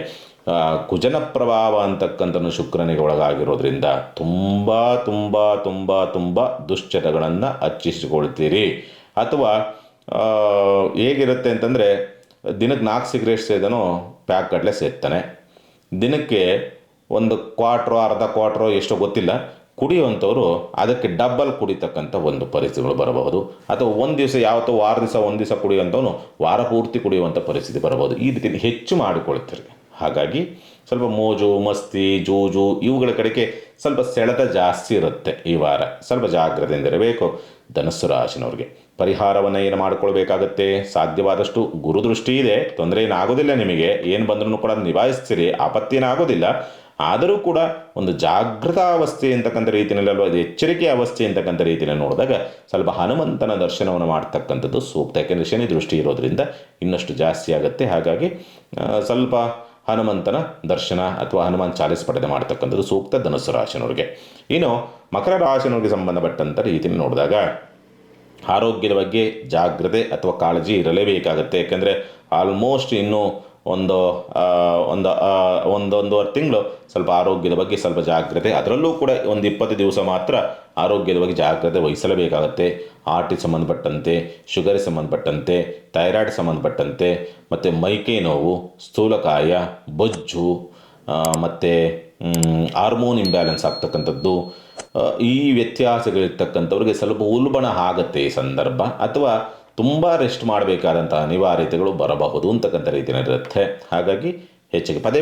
ಕುಜನ ಪ್ರಭಾವ ಅಂತಕ್ಕಂಥ ಶುಕ್ರನಿಗೆ ಒಳಗಾಗಿರೋದ್ರಿಂದ ತುಂಬ ತುಂಬ ತುಂಬ ತುಂಬ ದುಶ್ಚಟಗಳನ್ನು ಹಚ್ಚಿಸಿಕೊಳ್ತೀರಿ. ಅಥವಾ ಹೇಗಿರುತ್ತೆ ಅಂತಂದರೆ, ದಿನಕ್ಕೆ 4 ಸಿಗರೇಟ್ ಸೇದನೋ ಪ್ಯಾಕ್ ಗಟ್ಟಲೆ ಸೇರ್ತಾನೆ. ದಿನಕ್ಕೆ ಒಂದು ಕ್ವಾರ್ಟ್ರೋ ಅರ್ಧ ಕ್ವಾರ್ಟ್ರೋ ಎಷ್ಟೋ ಗೊತ್ತಿಲ್ಲ ಕುಡಿಯುವಂಥವ್ರು ಅದಕ್ಕೆ ಡಬ್ಬಲ್ ಕುಡಿತಕ್ಕಂಥ ಒಂದು ಪರಿಸ್ಥಿತಿಗಳು ಬರಬಹುದು. ಅಥವಾ ಒಂದು ದಿವಸ ಯಾವತ್ತೋ ವಾರ ದಿವಸ ಒಂದು ದಿವಸ ಕುಡಿಯುವಂಥವನು ವಾರ ಪೂರ್ತಿ ಕುಡಿಯುವಂಥ ಪರಿಸ್ಥಿತಿ ಬರಬಹುದು. ಈ ರೀತಿ ಹೆಚ್ಚು ಮಾಡಿಕೊಳ್ತೀರಿ. ಹಾಗಾಗಿ ಸ್ವಲ್ಪ ಮೋಜು ಮಸ್ತಿ ಜೂಜು ಇವುಗಳ ಕಡೆಗೆ ಸ್ವಲ್ಪ ಸೆಳೆತ ಜಾಸ್ತಿ ಇರುತ್ತೆ. ಈ ವಾರ ಸ್ವಲ್ಪ ಜಾಗ್ರತೆಯಿಂದ ಇರಬೇಕು. ಧನುಸ್ಸು ರಾಶಿನವ್ರಿಗೆ ಪರಿಹಾರವನ್ನು ಏನು ಮಾಡಿಕೊಳ್ಬೇಕಾಗತ್ತೆ? ಸಾಧ್ಯವಾದಷ್ಟು ಗುರುದೃಷ್ಟಿ ಇದೆ, ತೊಂದರೆ ಏನಾಗೋದಿಲ್ಲ. ನಿಮಗೆ ಏನು ಬಂದ್ರೂ ಕೂಡ ನಿಭಾಯಿಸ್ತೀರಿ, ಆಪತ್ತೇನಾಗೋದಿಲ್ಲ. ಆದರೂ ಕೂಡ ಒಂದು ಜಾಗೃತಾವಸ್ಥೆ ಅಂತಕ್ಕಂಥ ರೀತಿಯಲ್ಲಿ ಅಲ್ವಾ, ಅದು ಎಚ್ಚರಿಕೆ ಅವಸ್ಥೆ ಅಂತಕ್ಕಂಥ ರೀತಿಯಲ್ಲಿ ನೋಡಿದಾಗ ಸ್ವಲ್ಪ ಹನುಮಂತನ ದರ್ಶನವನ್ನು ಮಾಡ್ತಕ್ಕಂಥದ್ದು ಸೂಕ್ತ. ಯಾಕೆಂದರೆ ಶನಿ ದೃಷ್ಟಿ ಇರೋದ್ರಿಂದ ಇನ್ನಷ್ಟು ಜಾಸ್ತಿ ಆಗುತ್ತೆ. ಹಾಗಾಗಿ ಸ್ವಲ್ಪ ಹನುಮಂತನ ದರ್ಶನ ಅಥವಾ ಹನುಮಾನ್ ಚಾಲಿಸ್ ಪಡೆದ ಮಾಡ್ತಕ್ಕಂಥದ್ದು ಸೂಕ್ತ ಧನುಸ್ಸು ರಾಶಿನವ್ರಿಗೆ. ಇನ್ನು ಮಕರ ರಾಶಿನವ್ರಿಗೆ ಸಂಬಂಧಪಟ್ಟಂಥ ರೀತಿಯಲ್ಲಿ ನೋಡಿದಾಗ ಆರೋಗ್ಯದ ಬಗ್ಗೆ ಜಾಗ್ರತೆ ಅಥವಾ ಕಾಳಜಿ ಇರಲೇಬೇಕಾಗತ್ತೆ. ಯಾಕೆಂದರೆ ಆಲ್ಮೋಸ್ಟ್ ಇನ್ನೂ ಒಂದೂವರೆ ತಿಂಗಳು ಸ್ವಲ್ಪ ಆರೋಗ್ಯದ ಬಗ್ಗೆ ಸ್ವಲ್ಪ ಜಾಗ್ರತೆ, ಅದರಲ್ಲೂ ಕೂಡ ಒಂದು 20 ದಿವಸ ಮಾತ್ರ ಆರೋಗ್ಯದ ಬಗ್ಗೆ ಜಾಗ್ರತೆ ವಹಿಸಲೇಬೇಕಾಗತ್ತೆ. ಹಾರ್ಟಿಗೆ ಸಂಬಂಧಪಟ್ಟಂತೆ, ಶುಗರಿಗೆ ಸಂಬಂಧಪಟ್ಟಂತೆ, ಥೈರಾಯ್ಡ್ ಸಂಬಂಧಪಟ್ಟಂತೆ, ಮತ್ತು ಮೈಕೈ ನೋವು, ಸ್ಥೂಲಕಾಯ, ಬೊಜ್ಜು, ಮತ್ತು ಹಾರ್ಮೋನ್ ಇಂಬ್ಯಾಲೆನ್ಸ್ ಆಗ್ತಕ್ಕಂಥದ್ದು, ಈ ವ್ಯತ್ಯಾಸಗಳಿರ್ತಕ್ಕಂಥವ್ರಿಗೆ ಸ್ವಲ್ಪ ಉಲ್ಬಣ ಆಗುತ್ತೆ ಈ ಸಂದರ್ಭ. ಅಥವಾ ತುಂಬ ರೆಸ್ಟ್ ಮಾಡಬೇಕಾದಂಥ ಅನಿವಾರ್ಯತೆಗಳು ಬರಬಹುದು ಅಂತಕ್ಕಂಥ ರೀತಿಯಲ್ಲಿರುತ್ತೆ. ಹಾಗಾಗಿ ಹೆಚ್ಚಿಗೆ ಪದೇ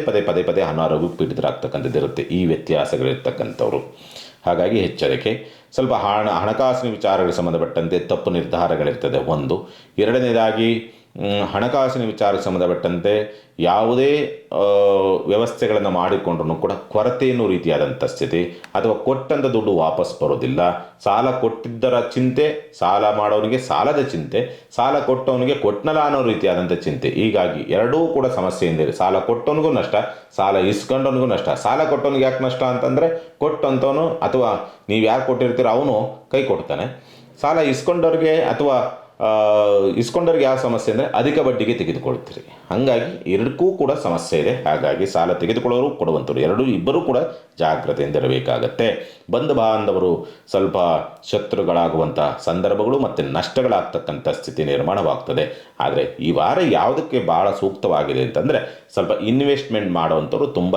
ಪದೇ ಅನಾರೋಗ್ಯಕ್ಕೆ ಪೀಡಿತರಾಗ್ತಕ್ಕಂಥದ್ದು ಇರುತ್ತೆ ಈ ವ್ಯತ್ಯಾಸಗಳಿರ್ತಕ್ಕಂಥವ್ರು. ಹಾಗಾಗಿ ಎಚ್ಚರಿಕೆ. ಸ್ವಲ್ಪ ಹಣಕಾಸಿನ ವಿಚಾರಗಳಿಗೆ ಸಂಬಂಧಪಟ್ಟಂತೆ ತಪ್ಪು ನಿರ್ಧಾರಗಳಿರ್ತದೆ ಒಂದು. ಎರಡನೇದಾಗಿ ಹಣಕಾಸಿನ ವಿಚಾರಕ್ಕೆ ಸಂಬಂಧಪಟ್ಟಂತೆ ಯಾವುದೇ ವ್ಯವಸ್ಥೆಗಳನ್ನು ಮಾಡಿಕೊಂಡ್ರೂ ಕೂಡ ಕೊರತೆ ಅನ್ನೋ ರೀತಿಯಾದಂಥ ಸ್ಥಿತಿ, ಅಥವಾ ಕೊಟ್ಟಂಥ ದುಡ್ಡು ವಾಪಸ್ ಬರೋದಿಲ್ಲ. ಸಾಲ ಕೊಟ್ಟಿದ್ದರ ಚಿಂತೆ, ಸಾಲ ಮಾಡೋನಿಗೆ ಸಾಲದ ಚಿಂತೆ, ಸಾಲ ಕೊಟ್ಟವನಿಗೆ ಕೊಟ್ಟನಲ್ಲ ಅನ್ನೋ ರೀತಿಯಾದಂಥ ಚಿಂತೆ. ಹೀಗಾಗಿ ಎರಡೂ ಕೂಡ ಸಮಸ್ಯೆಯಿಂದ ಇದೆ. ಸಾಲ ಕೊಟ್ಟವನಿಗೂ ನಷ್ಟ, ಸಾಲ ಇಸ್ಕೊಂಡವನಿಗೂ ನಷ್ಟ. ಸಾಲ ಕೊಟ್ಟವನಿಗೆ ಯಾಕೆ ನಷ್ಟ ಅಂತಂದರೆ, ಕೊಟ್ಟಂಥವನು ಅಥವಾ ನೀವು ಯಾರು ಕೊಟ್ಟಿರ್ತೀರೋ ಅವನು ಕೈ ಕೊಡ್ತಾನೆ. ಸಾಲ ಇಸ್ಕೊಂಡವ್ರಿಗೆ ಅಥವಾ ಇಸ್ಕೊಂಡವ್ರಿಗೆ ಯಾವ ಸಮಸ್ಯೆ ಅಂದರೆ ಅಧಿಕ ಬಡ್ಡಿಗೆ ತೆಗೆದುಕೊಳ್ತೀರಿ. ಹಾಗಾಗಿ ಎರಡಕ್ಕೂ ಕೂಡ ಸಮಸ್ಯೆ ಇದೆ. ಹಾಗಾಗಿ ಸಾಲ ತೆಗೆದುಕೊಳ್ಳೋರು ಕೊಡುವಂಥವ್ರು ಇಬ್ಬರೂ ಕೂಡ ಜಾಗ್ರತೆಯಿಂದ ಇರಬೇಕಾಗತ್ತೆ. ಬಂಧು ಬಾಂಧವರು ಸ್ವಲ್ಪ ಶತ್ರುಗಳಾಗುವಂಥ ಸಂದರ್ಭಗಳು ಮತ್ತು ನಷ್ಟಗಳಾಗ್ತಕ್ಕಂಥ ಸ್ಥಿತಿ ನಿರ್ಮಾಣವಾಗ್ತದೆ. ಆದರೆ ಈ ವಾರ ಯಾವುದಕ್ಕೆ ಭಾಳ ಸೂಕ್ತವಾಗಿದೆ ಅಂತಂದರೆ, ಸ್ವಲ್ಪ ಇನ್ವೆಸ್ಟ್ಮೆಂಟ್ ಮಾಡೋವಂಥವ್ರು ತುಂಬ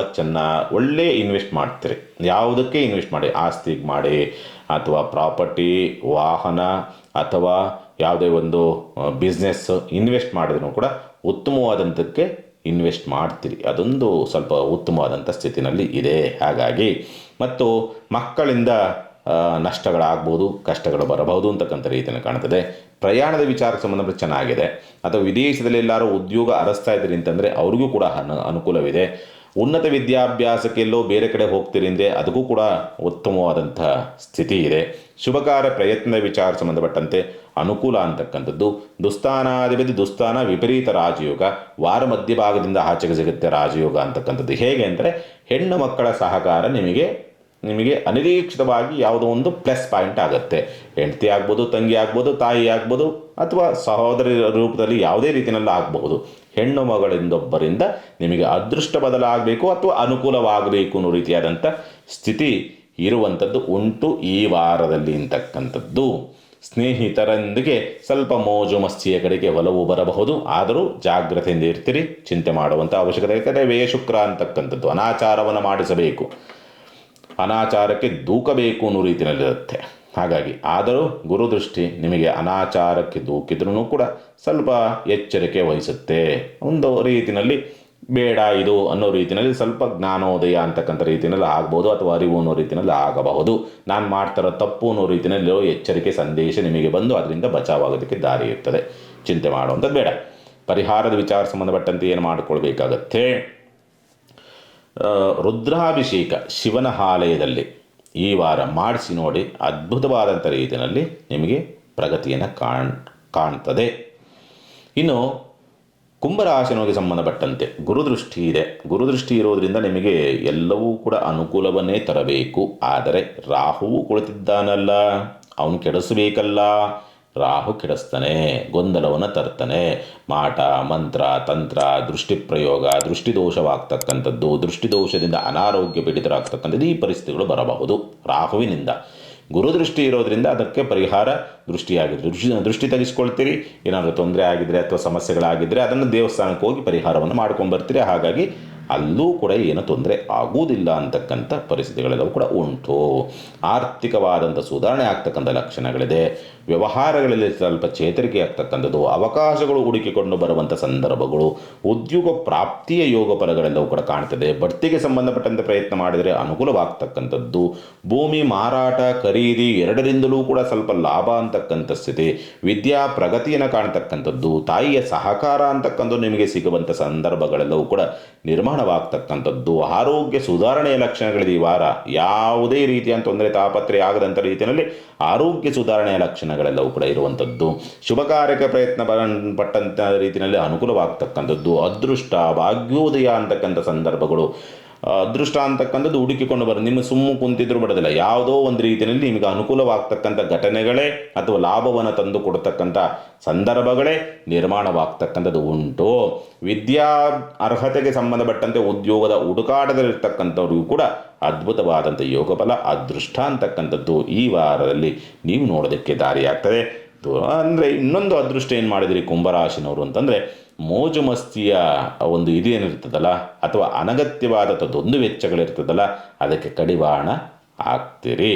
ಒಳ್ಳೆಯ ಇನ್ವೆಸ್ಟ್ ಮಾಡ್ತೀರಿ. ಯಾವುದಕ್ಕೆ ಇನ್ವೆಸ್ಟ್ ಮಾಡಿ, ಆಸ್ತಿಗೆ ಮಾಡಿ, ಅಥವಾ ಪ್ರಾಪರ್ಟಿ, ವಾಹನ, ಅಥವಾ ಯಾವುದೇ ಒಂದು ಬಿಸ್ನೆಸ್ ಇನ್ವೆಸ್ಟ್ ಮಾಡಿದ್ರೂ ಕೂಡ ಉತ್ತಮವಾದಂಥಕ್ಕೆ ಇನ್ವೆಸ್ಟ್ ಮಾಡ್ತೀರಿ. ಅದೊಂದು ಸ್ವಲ್ಪ ಉತ್ತಮವಾದಂಥ ಸ್ಥಿತಿನಲ್ಲಿ ಇದೆ. ಹಾಗಾಗಿ ಮತ್ತು ಮಕ್ಕಳಿಂದ ನಷ್ಟಗಳಾಗ್ಬೋದು, ಕಷ್ಟಗಳು ಬರಬಹುದು ಅಂತಕ್ಕಂಥ ರೀತಿಯಲ್ಲಿ ಕಾಣ್ತದೆ. ಪ್ರಯಾಣದ ವಿಚಾರಕ್ಕೆ ಸಂಬಂಧಪಟ್ಟ ಚೆನ್ನಾಗಿದೆ. ಅಥವಾ ವಿದೇಶದಲ್ಲಿ ಎಲ್ಲರೂ ಉದ್ಯೋಗ ಅರಸ್ತಾ ಇದ್ದೀರಿ ಅಂತಂದರೆ ಅವ್ರಿಗೂ ಕೂಡ ಅನುಕೂಲವಿದೆ. ಉನ್ನತ ವಿದ್ಯಾಭ್ಯಾಸಕ್ಕೆ ಎಲ್ಲೋ ಬೇರೆ ಕಡೆ ಹೋಗ್ತೀರಿ ಅಂದರೆ ಅದಕ್ಕೂ ಕೂಡ ಉತ್ತಮವಾದಂಥ ಸ್ಥಿತಿ ಇದೆ. ಶುಭ ಕಾರ್ಯ ಪ್ರಯತ್ನದ ವಿಚಾರ ಸಂಬಂಧಪಟ್ಟಂತೆ ಅನುಕೂಲ ಅಂತಕ್ಕಂಥದ್ದು. ದುಸ್ಥಾನಾಧಿಪತಿ ದುಸ್ಥಾನ ವಿಪರೀತ ರಾಜಯೋಗ, ವಾರ ಮಧ್ಯಭಾಗದಿಂದ ಆಚೆಗೆ ಸಿಗುತ್ತೆ ರಾಜಯೋಗ ಅಂತಕ್ಕಂಥದ್ದು. ಹೇಗೆ ಅಂದರೆ, ಹೆಣ್ಣು ಮಕ್ಕಳ ಸಹಕಾರ ನಿಮಗೆ ಅನಿರೀಕ್ಷಿತವಾಗಿ ಯಾವುದೋ ಒಂದು ಪ್ಲಸ್ ಪಾಯಿಂಟ್ ಆಗುತ್ತೆ. ಹೆಂಡತಿ ಆಗ್ಬೋದು, ತಂಗಿ ಆಗ್ಬೋದು, ತಾಯಿ ಆಗ್ಬೋದು, ಅಥವಾ ಸಹೋದರಿ ರೂಪದಲ್ಲಿ ಯಾವುದೇ ರೀತಿಯಲ್ಲಿ ಆಗಬಹುದು. ಹೆಣ್ಣು ಮಗಳಿಂದೊಬ್ಬರಿಂದ ನಿಮಗೆ ಅದೃಷ್ಟ ಬದಲಾಗಬೇಕು ಅಥವಾ ಅನುಕೂಲವಾಗಬೇಕು ಅನ್ನೋ ರೀತಿಯಾದಂಥ ಸ್ಥಿತಿ ಇರುವಂಥದ್ದು ಉಂಟು ಈ ವಾರದಲ್ಲಿ ಅಂತಕ್ಕಂಥದ್ದು. ಸ್ನೇಹಿತರೊಂದಿಗೆ ಸ್ವಲ್ಪ ಮೋಜು ಮಸ್ತಿಯ ಕಡೆಗೆ ಒಲವು ಬರಬಹುದು. ಆದರೂ ಜಾಗ್ರತೆಯಿಂದ ಇರ್ತೀರಿ, ಚಿಂತೆ ಮಾಡುವಂಥ ಅವಶ್ಯಕತೆ. ಯಾಕಂದರೆ ವ್ಯಯ ಶುಕ್ರ ಅಂತಕ್ಕಂಥದ್ದು ಅನಾಚಾರವನ್ನು ಮಾಡಿಸಬೇಕು, ಅನಾಚಾರಕ್ಕೆ ದೂಕಬೇಕು ಅನ್ನೋ ರೀತಿಯಲ್ಲಿರುತ್ತೆ. ಹಾಗಾಗಿ ಆದರೂ ಗುರುದೃಷ್ಟಿ ನಿಮಗೆ ಅನಾಚಾರಕ್ಕೆ ದೂಕಿದ್ರೂ ಕೂಡ ಸ್ವಲ್ಪ ಎಚ್ಚರಿಕೆ ವಹಿಸುತ್ತೆ. ಒಂದು ರೀತಿಯಲ್ಲಿ ಬೇಡ ಇದು ಅನ್ನೋ ರೀತಿಯಲ್ಲಿ ಸ್ವಲ್ಪ ಜ್ಞಾನೋದಯ ಅಂತಕ್ಕಂಥ ರೀತಿಯಲ್ಲಿ ಆಗ್ಬೋದು, ಅಥವಾ ಅರಿವು ಅನ್ನೋ ರೀತಿಯಲ್ಲಿ ಆಗಬಹುದು. ನಾನು ಮಾಡ್ತಾರೋ ತಪ್ಪು ಅನ್ನೋ ರೀತಿಯಲ್ಲಿ ಎಚ್ಚರಿಕೆ ಸಂದೇಶ ನಿಮಗೆ ಬಂದು ಅದರಿಂದ ಬಚಾವಾಗೋದಕ್ಕೆ ದಾರಿ ಇರ್ತದೆ. ಚಿಂತೆ ಮಾಡುವಂಥದ್ದು ಬೇಡ. ಪರಿಹಾರದ ವಿಚಾರ ಸಂಬಂಧಪಟ್ಟಂತೆ ಏನು ಮಾಡಿಕೊಳ್ಬೇಕಾಗತ್ತೆ, ರುದ್ರಾಭಿಷೇಕ ಶಿವನ ಆಲಯದಲ್ಲಿ ಈ ವಾರ ಮಾಡಿಸಿ ನೋಡಿ, ಅದ್ಭುತವಾದಂಥ ರೀತಿಯಲ್ಲಿ ನಿಮಗೆ ಪ್ರಗತಿಯನ್ನು ಕಾಣ್ತದೆ. ಇನ್ನು ಕುಂಭರಾಶಿನಿಗೆ ಸಂಬಂಧಪಟ್ಟಂತೆ ಗುರುದೃಷ್ಟಿ ಇದೆ. ಗುರುದೃಷ್ಟಿ ಇರೋದರಿಂದ ನಿಮಗೆ ಎಲ್ಲವೂ ಕೂಡ ಅನುಕೂಲವನ್ನೇ ತರಬೇಕು. ಆದರೆ ರಾಹುವು ಕುಳಿತಿದ್ದಾನಲ್ಲ, ಅವನು ಕೆಡಿಸಬೇಕಲ್ಲ. ರಾಹು ಕೆಡಿಸ್ತಾನೆ, ಗೊಂದಲವನ್ನು ತರ್ತಾನೆ. ಮಾಟ ಮಂತ್ರ ತಂತ್ರ ದೃಷ್ಟಿಪ್ರಯೋಗ, ದೃಷ್ಟಿದೋಷವಾಗ್ತಕ್ಕಂಥದ್ದು, ದೃಷ್ಟಿದೋಷದಿಂದ ಅನಾರೋಗ್ಯ ಪೀಡಿತರಾಗ್ತಕ್ಕಂಥದ್ದು ಈ ಪರಿಸ್ಥಿತಿಗಳು ಬರಬಹುದು ರಾಹುವಿನಿಂದ. ಗುರುದೃಷ್ಟಿ ಇರೋದರಿಂದ ಅದಕ್ಕೆ ಪರಿಹಾರ ದೃಷ್ಟಿ ತೆಗೆಸ್ಕೊಳ್ತೀರಿ. ಏನಾದರೂ ತೊಂದರೆ ಆಗಿದ್ರೆ ಅಥವಾ ಸಮಸ್ಯೆಗಳಾಗಿದ್ದರೆ ಅದನ್ನು ದೇವಸ್ಥಾನಕ್ಕೆ ಹೋಗಿ ಪರಿಹಾರವನ್ನು ಮಾಡ್ಕೊಂಡ್ಬರ್ತೀರಿ. ಹಾಗಾಗಿ ಅಲ್ಲೂ ಕೂಡ ಏನು ತೊಂದರೆ ಆಗುವುದಿಲ್ಲ ಅಂತಕ್ಕಂಥ ಪರಿಸ್ಥಿತಿಗಳೆಲ್ಲವೂ ಕೂಡ ಉಂಟು. ಆರ್ಥಿಕವಾದಂಥ ಸುಧಾರಣೆ ಆಗ್ತಕ್ಕಂಥ ಲಕ್ಷಣಗಳಿದೆ. ವ್ಯವಹಾರಗಳಲ್ಲಿ ಸ್ವಲ್ಪ ಚೇತರಿಕೆ ಆಗ್ತಕ್ಕಂಥದ್ದು, ಅವಕಾಶಗಳು ಹುಡುಕಿಕೊಂಡು ಬರುವಂಥ ಸಂದರ್ಭಗಳು, ಉದ್ಯೋಗ ಪ್ರಾಪ್ತಿಯ ಯೋಗ ಫಲಗಳೆಲ್ಲವೂ ಕೂಡ ಕಾಣ್ತದೆ. ಬಡ್ತಿಗೆ ಸಂಬಂಧಪಟ್ಟಂತೆ ಪ್ರಯತ್ನ ಮಾಡಿದರೆ ಅನುಕೂಲವಾಗ್ತಕ್ಕಂಥದ್ದು. ಭೂಮಿ ಮಾರಾಟ ಖರೀದಿ ಎರಡರಿಂದಲೂ ಕೂಡ ಸ್ವಲ್ಪ ಲಾಭ ಅಂತಕ್ಕಂಥ ಸ್ಥಿತಿ. ವಿದ್ಯಾ ಪ್ರಗತಿಯನ್ನು ಕಾಣ್ತಕ್ಕಂಥದ್ದು, ತಾಯಿಯ ಸಹಕಾರ ಅಂತಕ್ಕಂಥದ್ದು ನಿಮಗೆ ಸಿಗುವಂಥ ಸಂದರ್ಭಗಳೆಲ್ಲವೂ ಕೂಡ ನಿರ್ಮಾಣವಾಗ್ತಕ್ಕಂಥದ್ದು. ಆರೋಗ್ಯ ಸುಧಾರಣೆಯ ಲಕ್ಷಣಗಳಿದೆ ಈ ವಾರ. ಯಾವುದೇ ರೀತಿಯ ತೊಂದರೆ ತಾಪತ್ರೆ ಆಗದಂಥ ರೀತಿಯಲ್ಲಿ ಆರೋಗ್ಯ ಸುಧಾರಣೆಯ ಲಕ್ಷಣಗಳೆಲ್ಲವೂ ಕೂಡ ಇರುವಂಥದ್ದು. ಶುಭ ಕಾರ್ಯಕ್ಕೆ ಪ್ರಯತ್ನ ಪಟ್ಟಂಥ ರೀತಿಯಲ್ಲಿ ಅನುಕೂಲವಾಗ್ತಕ್ಕಂಥದ್ದು. ಅದೃಷ್ಟ ಭಾಗ್ಯೋದಯ ಅಂತಕ್ಕಂಥ ಸಂದರ್ಭಗಳು. ಅದೃಷ್ಟ ಅಂತಕ್ಕಂಥದ್ದು ಹುಡುಕಿಕೊಂಡು ನಿಮ್ಮ ಸುಮ್ಮ ಕುಂತಿದ್ರು ಬಿಡೋದಿಲ್ಲ. ಯಾವುದೋ ಒಂದು ರೀತಿಯಲ್ಲಿ ನಿಮಗೆ ಅನುಕೂಲವಾಗ್ತಕ್ಕಂಥ ಘಟನೆಗಳೇ ಅಥವಾ ಲಾಭವನ್ನು ತಂದು ಕೊಡ್ತಕ್ಕಂಥ ಸಂದರ್ಭಗಳೇ ನಿರ್ಮಾಣವಾಗ್ತಕ್ಕಂಥದ್ದು ಉಂಟು. ವಿದ್ಯಾ ಅರ್ಹತೆಗೆ ಸಂಬಂಧಪಟ್ಟಂತೆ ಉದ್ಯೋಗದ ಹುಡುಕಾಟದಲ್ಲಿರ್ತಕ್ಕಂಥವ್ರಿಗೂ ಕೂಡ ಅದ್ಭುತವಾದಂಥ ಯೋಗಫಲ ಅದೃಷ್ಟ ಅಂತಕ್ಕಂಥದ್ದು ಈ ವಾರದಲ್ಲಿ ನೀವು ನೋಡೋದಕ್ಕೆ ದಾರಿಯಾಗ್ತದೆ. ಅಂದರೆ ಇನ್ನೊಂದು ಅದೃಷ್ಟ ಏನು ಮಾಡಿದಿರಿ ಕುಂಭರಾಶಿನವರು ಅಂತಂದರೆ, ಮೋಜು ಮಸ್ತಿಯ ಒಂದು ಇದೇನಿರ್ತದಲ್ಲ ಅಥವಾ ಅನಗತ್ಯವಾದಂಥದ್ದೊಂದು ವೆಚ್ಚಗಳಿರ್ತದಲ್ಲ ಅದಕ್ಕೆ ಕಡಿವಾಣ ಹಾಕ್ತೀರಿ.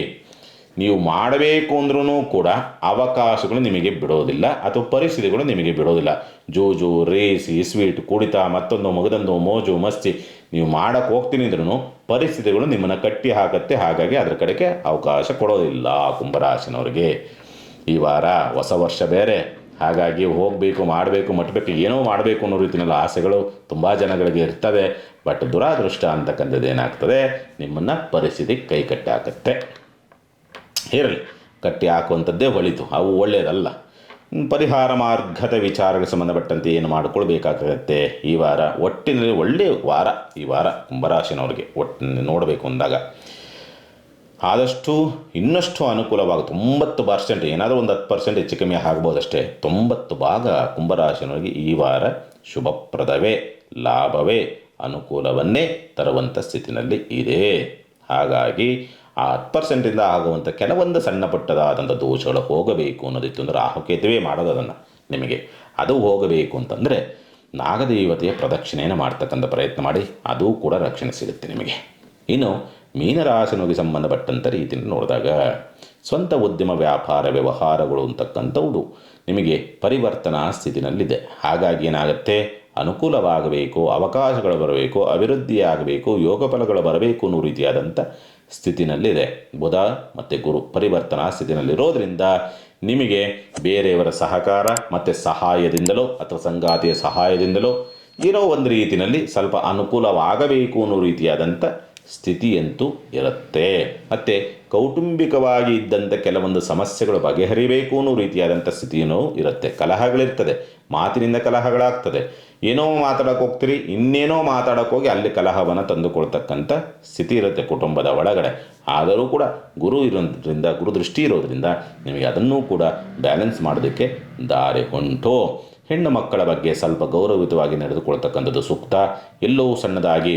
ನೀವು ಮಾಡಬೇಕು ಅಂದ್ರೂ ಕೂಡ ಅವಕಾಶಗಳು ನಿಮಗೆ ಬಿಡೋದಿಲ್ಲ ಅಥವಾ ಪರಿಸ್ಥಿತಿಗಳು ನಿಮಗೆ ಬಿಡೋದಿಲ್ಲ. ಜೂಜು ರೇಸಿ ಸ್ವೀಟ್ ಕುಡಿತ ಮತ್ತೊಂದು ಮಗದೊಂದು ಮೋಜು ಮಸ್ತಿ ನೀವು ಮಾಡೋಕ್ಕೆ ಹೋಗ್ತೀನಿ ಅಂದ್ರೂ ಪರಿಸ್ಥಿತಿಗಳು ನಿಮ್ಮನ್ನು ಕಟ್ಟಿ ಹಾಕತ್ತೆ. ಹಾಗಾಗಿ ಅದರ ಕಡೆಗೆ ಅವಕಾಶ ಕೊಡೋದಿಲ್ಲ ಕುಂಭರಾಶಿನವ್ರಿಗೆ. ಈ ವಾರ ಹೊಸ ವರ್ಷ ಬೇರೆ, ಹಾಗಾಗಿ ಹೋಗಬೇಕು ಮಾಡಬೇಕು ಮಟ್ಟಬೇಕು ಏನೋ ಮಾಡಬೇಕು ಅನ್ನೋ ರೀತಿಯಲ್ಲಿ ಆಸೆಗಳು ತುಂಬ ಜನಗಳಿಗೆ ಇರ್ತವೆ. ಬಟ್ ದುರಾದೃಷ್ಟ ಅಂತಕ್ಕಂಥದ್ದು ಏನಾಗ್ತದೆ, ನಿಮ್ಮನ್ನು ಪರಿಸ್ಥಿತಿ ಕೈ ಕಟ್ಟಿ ಹಾಕತ್ತೆ. ಇರಲಿ, ಕಟ್ಟಿ ಹಾಕುವಂಥದ್ದೇ ಒಳಿತು, ಅವು ಒಳ್ಳೆಯದಲ್ಲ. ಪರಿಹಾರ ಮಾರ್ಗದ ವಿಚಾರಕ್ಕೆ ಸಂಬಂಧಪಟ್ಟಂತೆ ಏನು ಮಾಡಿಕೊಳ್ಬೇಕಾಗತ್ತೆ ಈ ವಾರ. ಒಟ್ಟಿನಲ್ಲಿ ಒಳ್ಳೆಯ ವಾರ ಈ ವಾರ ಕುಂಭರಾಶಿನವ್ರಿಗೆ ಒಟ್ಟಿನಲ್ಲಿ ನೋಡಬೇಕು ಅಂದಾಗ. ಆದಷ್ಟು ಇನ್ನಷ್ಟು ಅನುಕೂಲವಾಗಿ 90%, ಏನಾದರೂ ಒಂದು 10% ಹೆಚ್ಚು ಕಮ್ಮಿ ಆಗ್ಬೋದಷ್ಟೇ. 90 ಭಾಗ ಕುಂಭರಾಶಿನವರಿಗೆ ಈ ವಾರ ಶುಭಪ್ರದವೇ, ಲಾಭವೇ, ಅನುಕೂಲವನ್ನೇ ತರುವಂಥ ಸ್ಥಿತಿನಲ್ಲಿ ಇದೆ. ಹಾಗಾಗಿ ಆ 10%ಇಂದ ಆಗುವಂಥ ಕೆಲವೊಂದು ಸಣ್ಣ ಪುಟ್ಟದಾದಂಥ ದೋಷಗಳು ಹೋಗಬೇಕು ಅನ್ನೋದಿತ್ತು ಅಂದರೆ ರಾಹುಕೇತುವೇ ಮಾಡೋದು ಅದನ್ನು ನಿಮಗೆ. ಅದು ಹೋಗಬೇಕು ಅಂತಂದರೆ ನಾಗದೇವತೆಯ ಪ್ರದಕ್ಷಿಣೆಯನ್ನು ಮಾಡ್ತಕ್ಕಂಥ ಪ್ರಯತ್ನ ಮಾಡಿ, ಅದು ಕೂಡ ರಕ್ಷಣೆ ಸಿಗುತ್ತೆ ನಿಮಗೆ. ಇನ್ನು ಮೀನರಾಶಿನಿಗೆ ಸಂಬಂಧಪಟ್ಟಂಥ ರೀತಿಯಲ್ಲಿ ನೋಡಿದಾಗ ಸ್ವಂತ ಉದ್ಯಮ ವ್ಯಾಪಾರ ವ್ಯವಹಾರಗಳು ಅಂತಕ್ಕಂಥವು ನಿಮಗೆ ಪರಿವರ್ತನಾ ಸ್ಥಿತಿನಲ್ಲಿದೆ. ಹಾಗಾಗಿ ಏನಾಗುತ್ತೆ, ಅನುಕೂಲವಾಗಬೇಕು, ಅವಕಾಶಗಳು ಬರಬೇಕು, ಅಭಿವೃದ್ಧಿಯಾಗಬೇಕು, ಯೋಗ ಫಲಗಳು ಬರಬೇಕು ಅನ್ನೋ ರೀತಿಯಾದಂಥ ಸ್ಥಿತಿನಲ್ಲಿದೆ. ಬುಧ ಮತ್ತು ಗುರು ಪರಿವರ್ತನಾ ಸ್ಥಿತಿನಲ್ಲಿರೋದ್ರಿಂದ ನಿಮಗೆ ಬೇರೆಯವರ ಸಹಕಾರ ಮತ್ತು ಸಹಾಯದಿಂದಲೋ ಅಥವಾ ಸಂಗಾತಿಯ ಸಹಾಯದಿಂದಲೋ ಏನೋ ಒಂದು ರೀತಿಯಲ್ಲಿ ಸ್ವಲ್ಪ ಅನುಕೂಲವಾಗಬೇಕು ಅನ್ನೋ ರೀತಿಯಾದಂಥ ಸ್ಥಿತಿಯಂತೂ ಇರುತ್ತೆ. ಮತ್ತು ಕೌಟುಂಬಿಕವಾಗಿ ಇದ್ದಂಥ ಕೆಲವೊಂದು ಸಮಸ್ಯೆಗಳು ಬಗೆಹರಿಬೇಕು ಅನ್ನೋ ರೀತಿಯಾದಂಥ ಸ್ಥಿತಿಯೂ ಇರುತ್ತೆ. ಕಲಹಗಳಿರ್ತದೆ, ಮಾತಿನಿಂದ ಕಲಹಗಳಾಗ್ತದೆ. ಏನೋ ಮಾತಾಡೋಕೆ ಹೋಗ್ತೀರಿ, ಇನ್ನೇನೋ ಮಾತಾಡೋಕೆ ಹೋಗಿ ಅಲ್ಲಿ ಕಲಹವನ್ನು ತಂದುಕೊಳ್ತಕ್ಕಂಥ ಸ್ಥಿತಿ ಇರುತ್ತೆ ಕುಟುಂಬದ ಒಳಗಡೆ. ಆದರೂ ಕೂಡ ಗುರು ಇರೋದ್ರಿಂದ, ಗುರುದೃಷ್ಟಿ ಇರೋದ್ರಿಂದ ನಿಮಗೆ ಅದನ್ನೂ ಕೂಡ ಬ್ಯಾಲೆನ್ಸ್ ಮಾಡೋದಕ್ಕೆ ದಾರಿ ಉಂಟು. ಹೆಣ್ಣು ಮಕ್ಕಳ ಬಗ್ಗೆ ಸ್ವಲ್ಪ ಗೌರವಯುತವಾಗಿ ನಡೆದುಕೊಳ್ತಕ್ಕಂಥದ್ದು ಸೂಕ್ತ. ಎಲ್ಲೋ ಸಣ್ಣದಾಗಿ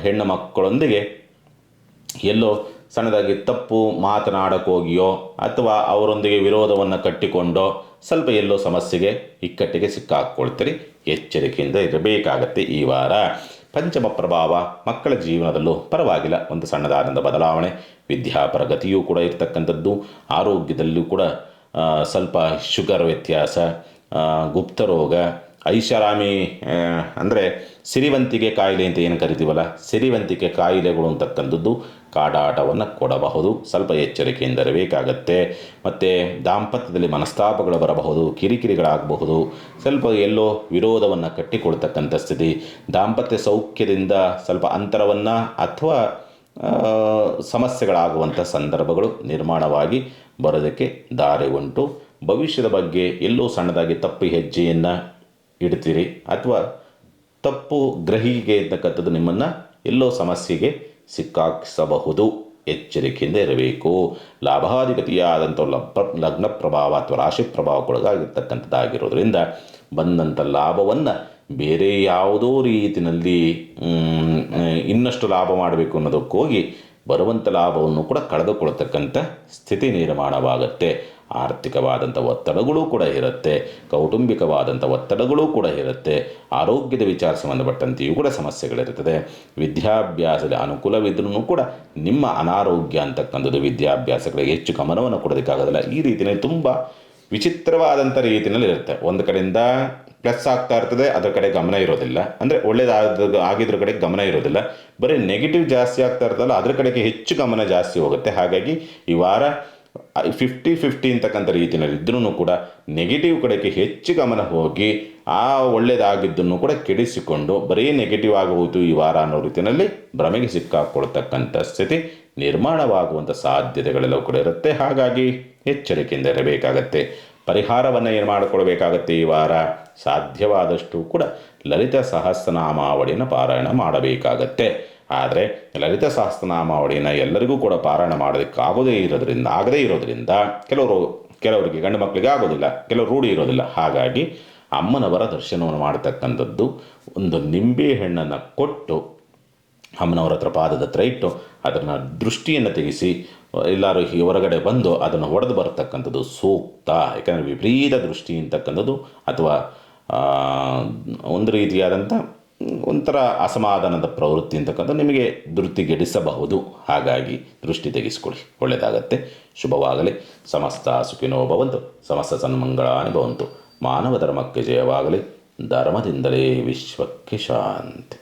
ಹೆಣ್ಣು ಮಕ್ಕಳೊಂದಿಗೆ ಎಲ್ಲೋ ಸಣ್ಣದಾಗಿ ತಪ್ಪು ಮಾತನಾಡೋಕ್ಕೋಗಿಯೋ ಅಥವಾ ಅವರೊಂದಿಗೆ ವಿರೋಧವನ್ನು ಕಟ್ಟಿಕೊಂಡೋ ಸ್ವಲ್ಪ ಎಲ್ಲೋ ಸಮಸ್ಯೆಗೆ ಇಕ್ಕಟ್ಟಿಗೆ ಸಿಕ್ಕಾಕ್ಕೊಳ್ತೀರಿ. ಎಚ್ಚರಿಕೆಯಿಂದ ಇರಬೇಕಾಗತ್ತೆ ಈ ವಾರ. ಪಂಚಮ ಪ್ರಭಾವ ಮಕ್ಕಳ ಜೀವನದಲ್ಲೂ ಪರವಾಗಿಲ್ಲ, ಒಂದು ಸಣ್ಣದಾದಂಥ ಬದಲಾವಣೆ. ವಿದ್ಯಾ ಪ್ರಗತಿಯೂ ಕೂಡ ಇರ್ತಕ್ಕಂಥದ್ದು. ಆರೋಗ್ಯದಲ್ಲೂ ಕೂಡ ಸ್ವಲ್ಪ ಶುಗರ್ ವ್ಯತ್ಯಾಸ, ಗುಪ್ತರೋಗ ಐಷಾರಾಮಿ ಅಂದರೆ ಸಿರಿವಂತಿಕೆ ಕಾಯಿಲೆ ಅಂತ ಏನು ಕರಿತೀವಲ್ಲ, ಸಿರಿವಂತಿಕೆ ಕಾಯಿಲೆಗಳು ಅಂತಕ್ಕಂಥದ್ದು ಕಾಡಾಟವನ್ನು ಕೊಡಬಹುದು. ಸ್ವಲ್ಪ ಎಚ್ಚರಿಕೆಯಿಂದ ಇರಬೇಕಾಗತ್ತೆ. ಮತ್ತು ದಾಂಪತ್ಯದಲ್ಲಿ ಮನಸ್ತಾಪಗಳು ಬರಬಹುದು, ಕಿರಿಕಿರಿಗಳಾಗಬಹುದು, ಸ್ವಲ್ಪ ಎಲ್ಲೋ ವಿರೋಧವನ್ನು ಕಟ್ಟಿಕೊಳ್ತಕ್ಕಂಥ ಸ್ಥಿತಿ, ದಾಂಪತ್ಯ ಸೌಖ್ಯದಿಂದ ಸ್ವಲ್ಪ ಅಂತರವನ್ನು ಅಥವಾ ಸಮಸ್ಯೆಗಳಾಗುವಂಥ ಸಂದರ್ಭಗಳು ನಿರ್ಮಾಣವಾಗಿ ಬರೋದಕ್ಕೆ ದಾರಿ ಉಂಟು. ಭವಿಷ್ಯದ ಬಗ್ಗೆ ಎಲ್ಲೋ ಸಣ್ಣದಾಗಿ ತಪ್ಪು ಹೆಜ್ಜೆಯನ್ನು ಇಡ್ತೀರಿ ಅಥವಾ ತಪ್ಪು ಗ್ರಹಿಕೆ ಇರ್ತಕ್ಕಂಥದ್ದು ನಿಮ್ಮನ್ನು ಎಲ್ಲೋ ಸಮಸ್ಯೆಗೆ ಸಿಕ್ಕಾಕಿಸಬಹುದು. ಎಚ್ಚರಿಕೆಯಿಂದ ಇರಬೇಕು. ಲಾಭಾಧಿಪತಿಯಾದಂಥ ಲಗ್ನ ಪ್ರಭಾವ ಅಥವಾ ರಾಶಿ ಪ್ರಭಾವಕ್ಕೊಳಗಾಗಿರ್ತಕ್ಕಂಥದ್ದಾಗಿರೋದ್ರಿಂದ ಬಂದಂಥ ಲಾಭವನ್ನು ಬೇರೆ ಯಾವುದೋ ರೀತಿಯಲ್ಲಿ ಇನ್ನಷ್ಟು ಲಾಭ ಮಾಡಬೇಕು ಅನ್ನೋದಕ್ಕೋಗಿ ಬರುವಂಥ ಲಾಭವನ್ನು ಕೂಡ ಕಳೆದುಕೊಳ್ತಕ್ಕಂಥ ಸ್ಥಿತಿ ನಿರ್ಮಾಣವಾಗುತ್ತೆ. ಆರ್ಥಿಕವಾದಂಥ ಒತ್ತಡಗಳೂ ಕೂಡ ಇರುತ್ತೆ, ಕೌಟುಂಬಿಕವಾದಂಥ ಒತ್ತಡಗಳೂ ಕೂಡ ಇರುತ್ತೆ, ಆರೋಗ್ಯದ ವಿಚಾರ ಸಂಬಂಧಪಟ್ಟಂತೆಯೂ ಕೂಡ ಸಮಸ್ಯೆಗಳಿರುತ್ತದೆ. ವಿದ್ಯಾಭ್ಯಾಸದ ಅನುಕೂಲವಿದ್ರೂ ಕೂಡ ನಿಮ್ಮ ಅನಾರೋಗ್ಯ ಅಂತಕ್ಕಂಥದ್ದು ವಿದ್ಯಾಭ್ಯಾಸಗಳಿಗೆ ಹೆಚ್ಚು ಗಮನವನ್ನು ಕೊಡೋದಕ್ಕಾಗೋದಿಲ್ಲ. ಈ ರೀತಿಯಲ್ಲಿ ತುಂಬ ವಿಚಿತ್ರವಾದಂಥ ರೀತಿಯಲ್ಲಿ ಇರುತ್ತೆ. ಒಂದು ಕಡೆಯಿಂದ ಪ್ಲಸ್ ಆಗ್ತಾ ಇರ್ತದೆ, ಅದರ ಕಡೆ ಗಮನ ಇರೋದಿಲ್ಲ. ಅಂದರೆ ಆಗಿದ್ರ ಕಡೆ ಗಮನ ಇರೋದಿಲ್ಲ, ಬರೀ ನೆಗೆಟಿವ್ ಜಾಸ್ತಿ ಆಗ್ತಾ ಇರ್ತಲ್ಲ, ಅದ್ರ ಕಡೆಗೆ ಹೆಚ್ಚು ಗಮನ ಜಾಸ್ತಿ ಹೋಗುತ್ತೆ. ಹಾಗಾಗಿ ಈ ವಾರ 50-50 ಅಂತಕ್ಕಂಥ ರೀತಿಯಲ್ಲಿ ಇದ್ರೂ ಕೂಡ ನೆಗೆಟಿವ್ ಕಡೆಗೆ ಹೆಚ್ಚು ಗಮನ ಹೋಗಿ ಆ ಒಳ್ಳೆಯದಾಗಿದ್ದನ್ನು ಕೂಡ ಕೆಡಿಸಿಕೊಂಡು ಬರೀ ನೆಗೆಟಿವ್ ಆಗೋಯಿತು ಈ ವಾರ ಅನ್ನೋ ರೀತಿಯಲ್ಲಿ ಭ್ರಮೆಗೆ ಸಿಕ್ಕಾಕೊಳ್ತಕ್ಕಂಥ ಸ್ಥಿತಿ ನಿರ್ಮಾಣವಾಗುವಂಥ ಸಾಧ್ಯತೆಗಳೆಲ್ಲವೂ ಕೂಡ ಇರುತ್ತೆ. ಹಾಗಾಗಿ ಎಚ್ಚರಿಕೆಯಿಂದ ಇರಬೇಕಾಗತ್ತೆ. ಪರಿಹಾರವನ್ನು ಏನು ಮಾಡಿಕೊಳ್ಬೇಕಾಗತ್ತೆ ಈ ವಾರ? ಸಾಧ್ಯವಾದಷ್ಟು ಕೂಡ ಲಲಿತಾ ಸಹಸ್ರನಾಮಾವಳಿಯನ್ನು ಪಾರಾಯಣ ಮಾಡಬೇಕಾಗತ್ತೆ. ಆದರೆ ಲಲಿತಾ ಸಹಸ್ರನಾಮಾವಳಿಯನ್ನು ಎಲ್ಲರಿಗೂ ಕೂಡ ಪಾರಾಯಣ ಮಾಡೋದಕ್ಕಾಗದೇ ಇರೋದ್ರಿಂದ ಕೆಲವರಿಗೆ ಗಂಡು ಮಕ್ಕಳಿಗೆ ಆಗೋದಿಲ್ಲ, ಕೆಲವರು ರೂಢಿ ಇರೋದಿಲ್ಲ. ಹಾಗಾಗಿ ಅಮ್ಮನವರ ದರ್ಶನವನ್ನು ಮಾಡತಕ್ಕಂಥದ್ದು, ಒಂದು ನಿಂಬೆ ಹಣ್ಣನ್ನು ಕೊಟ್ಟು ಅಮ್ಮನವರ ಹತ್ರ ಪಾದದ ಹತ್ರ ಇಟ್ಟು ಅದನ್ನು ದೃಷ್ಟಿಯನ್ನು ತೆಗೆಸಿ ಎಲ್ಲರೂ ಹೊರಗಡೆ ಬಂದು ಅದನ್ನು ಹೊಡೆದು ಬರತಕ್ಕಂಥದ್ದು ಸೂಕ್ತ. ಯಾಕಂದರೆ ವಿಪರೀತ ದೃಷ್ಟಿ ಅಂತಕ್ಕಂಥದ್ದು ಅಥವಾ ಒಂದು ರೀತಿಯಾದಂಥ ಒಂಥರ ಅಸಮಾಧಾನದ ಪ್ರವೃತ್ತಿ ಅಂತಕ್ಕಂಥದ್ದು ನಿಮಗೆ ಧೃತಿಗೆಡಿಸಬಹುದು. ಹಾಗಾಗಿ ದೃಷ್ಟಿ ತೆಗೆಸಿಕೊಳ್ಳಿ, ಒಳ್ಳೆಯದಾಗತ್ತೆ. ಶುಭವಾಗಲಿ. ಸಮಸ್ತ ಸುಖಿನೋ ಭವಂತು, ಸಮಸ್ತ ಸನ್ಮಂಗಳಾನಿ ಭವಂತು. ಮಾನವ ಧರ್ಮಕ್ಕೆ ಜಯವಾಗಲಿ. ಧರ್ಮದಿಂದಲೇ ವಿಶ್ವಕ್ಕೆ ಶಾಂತಿ.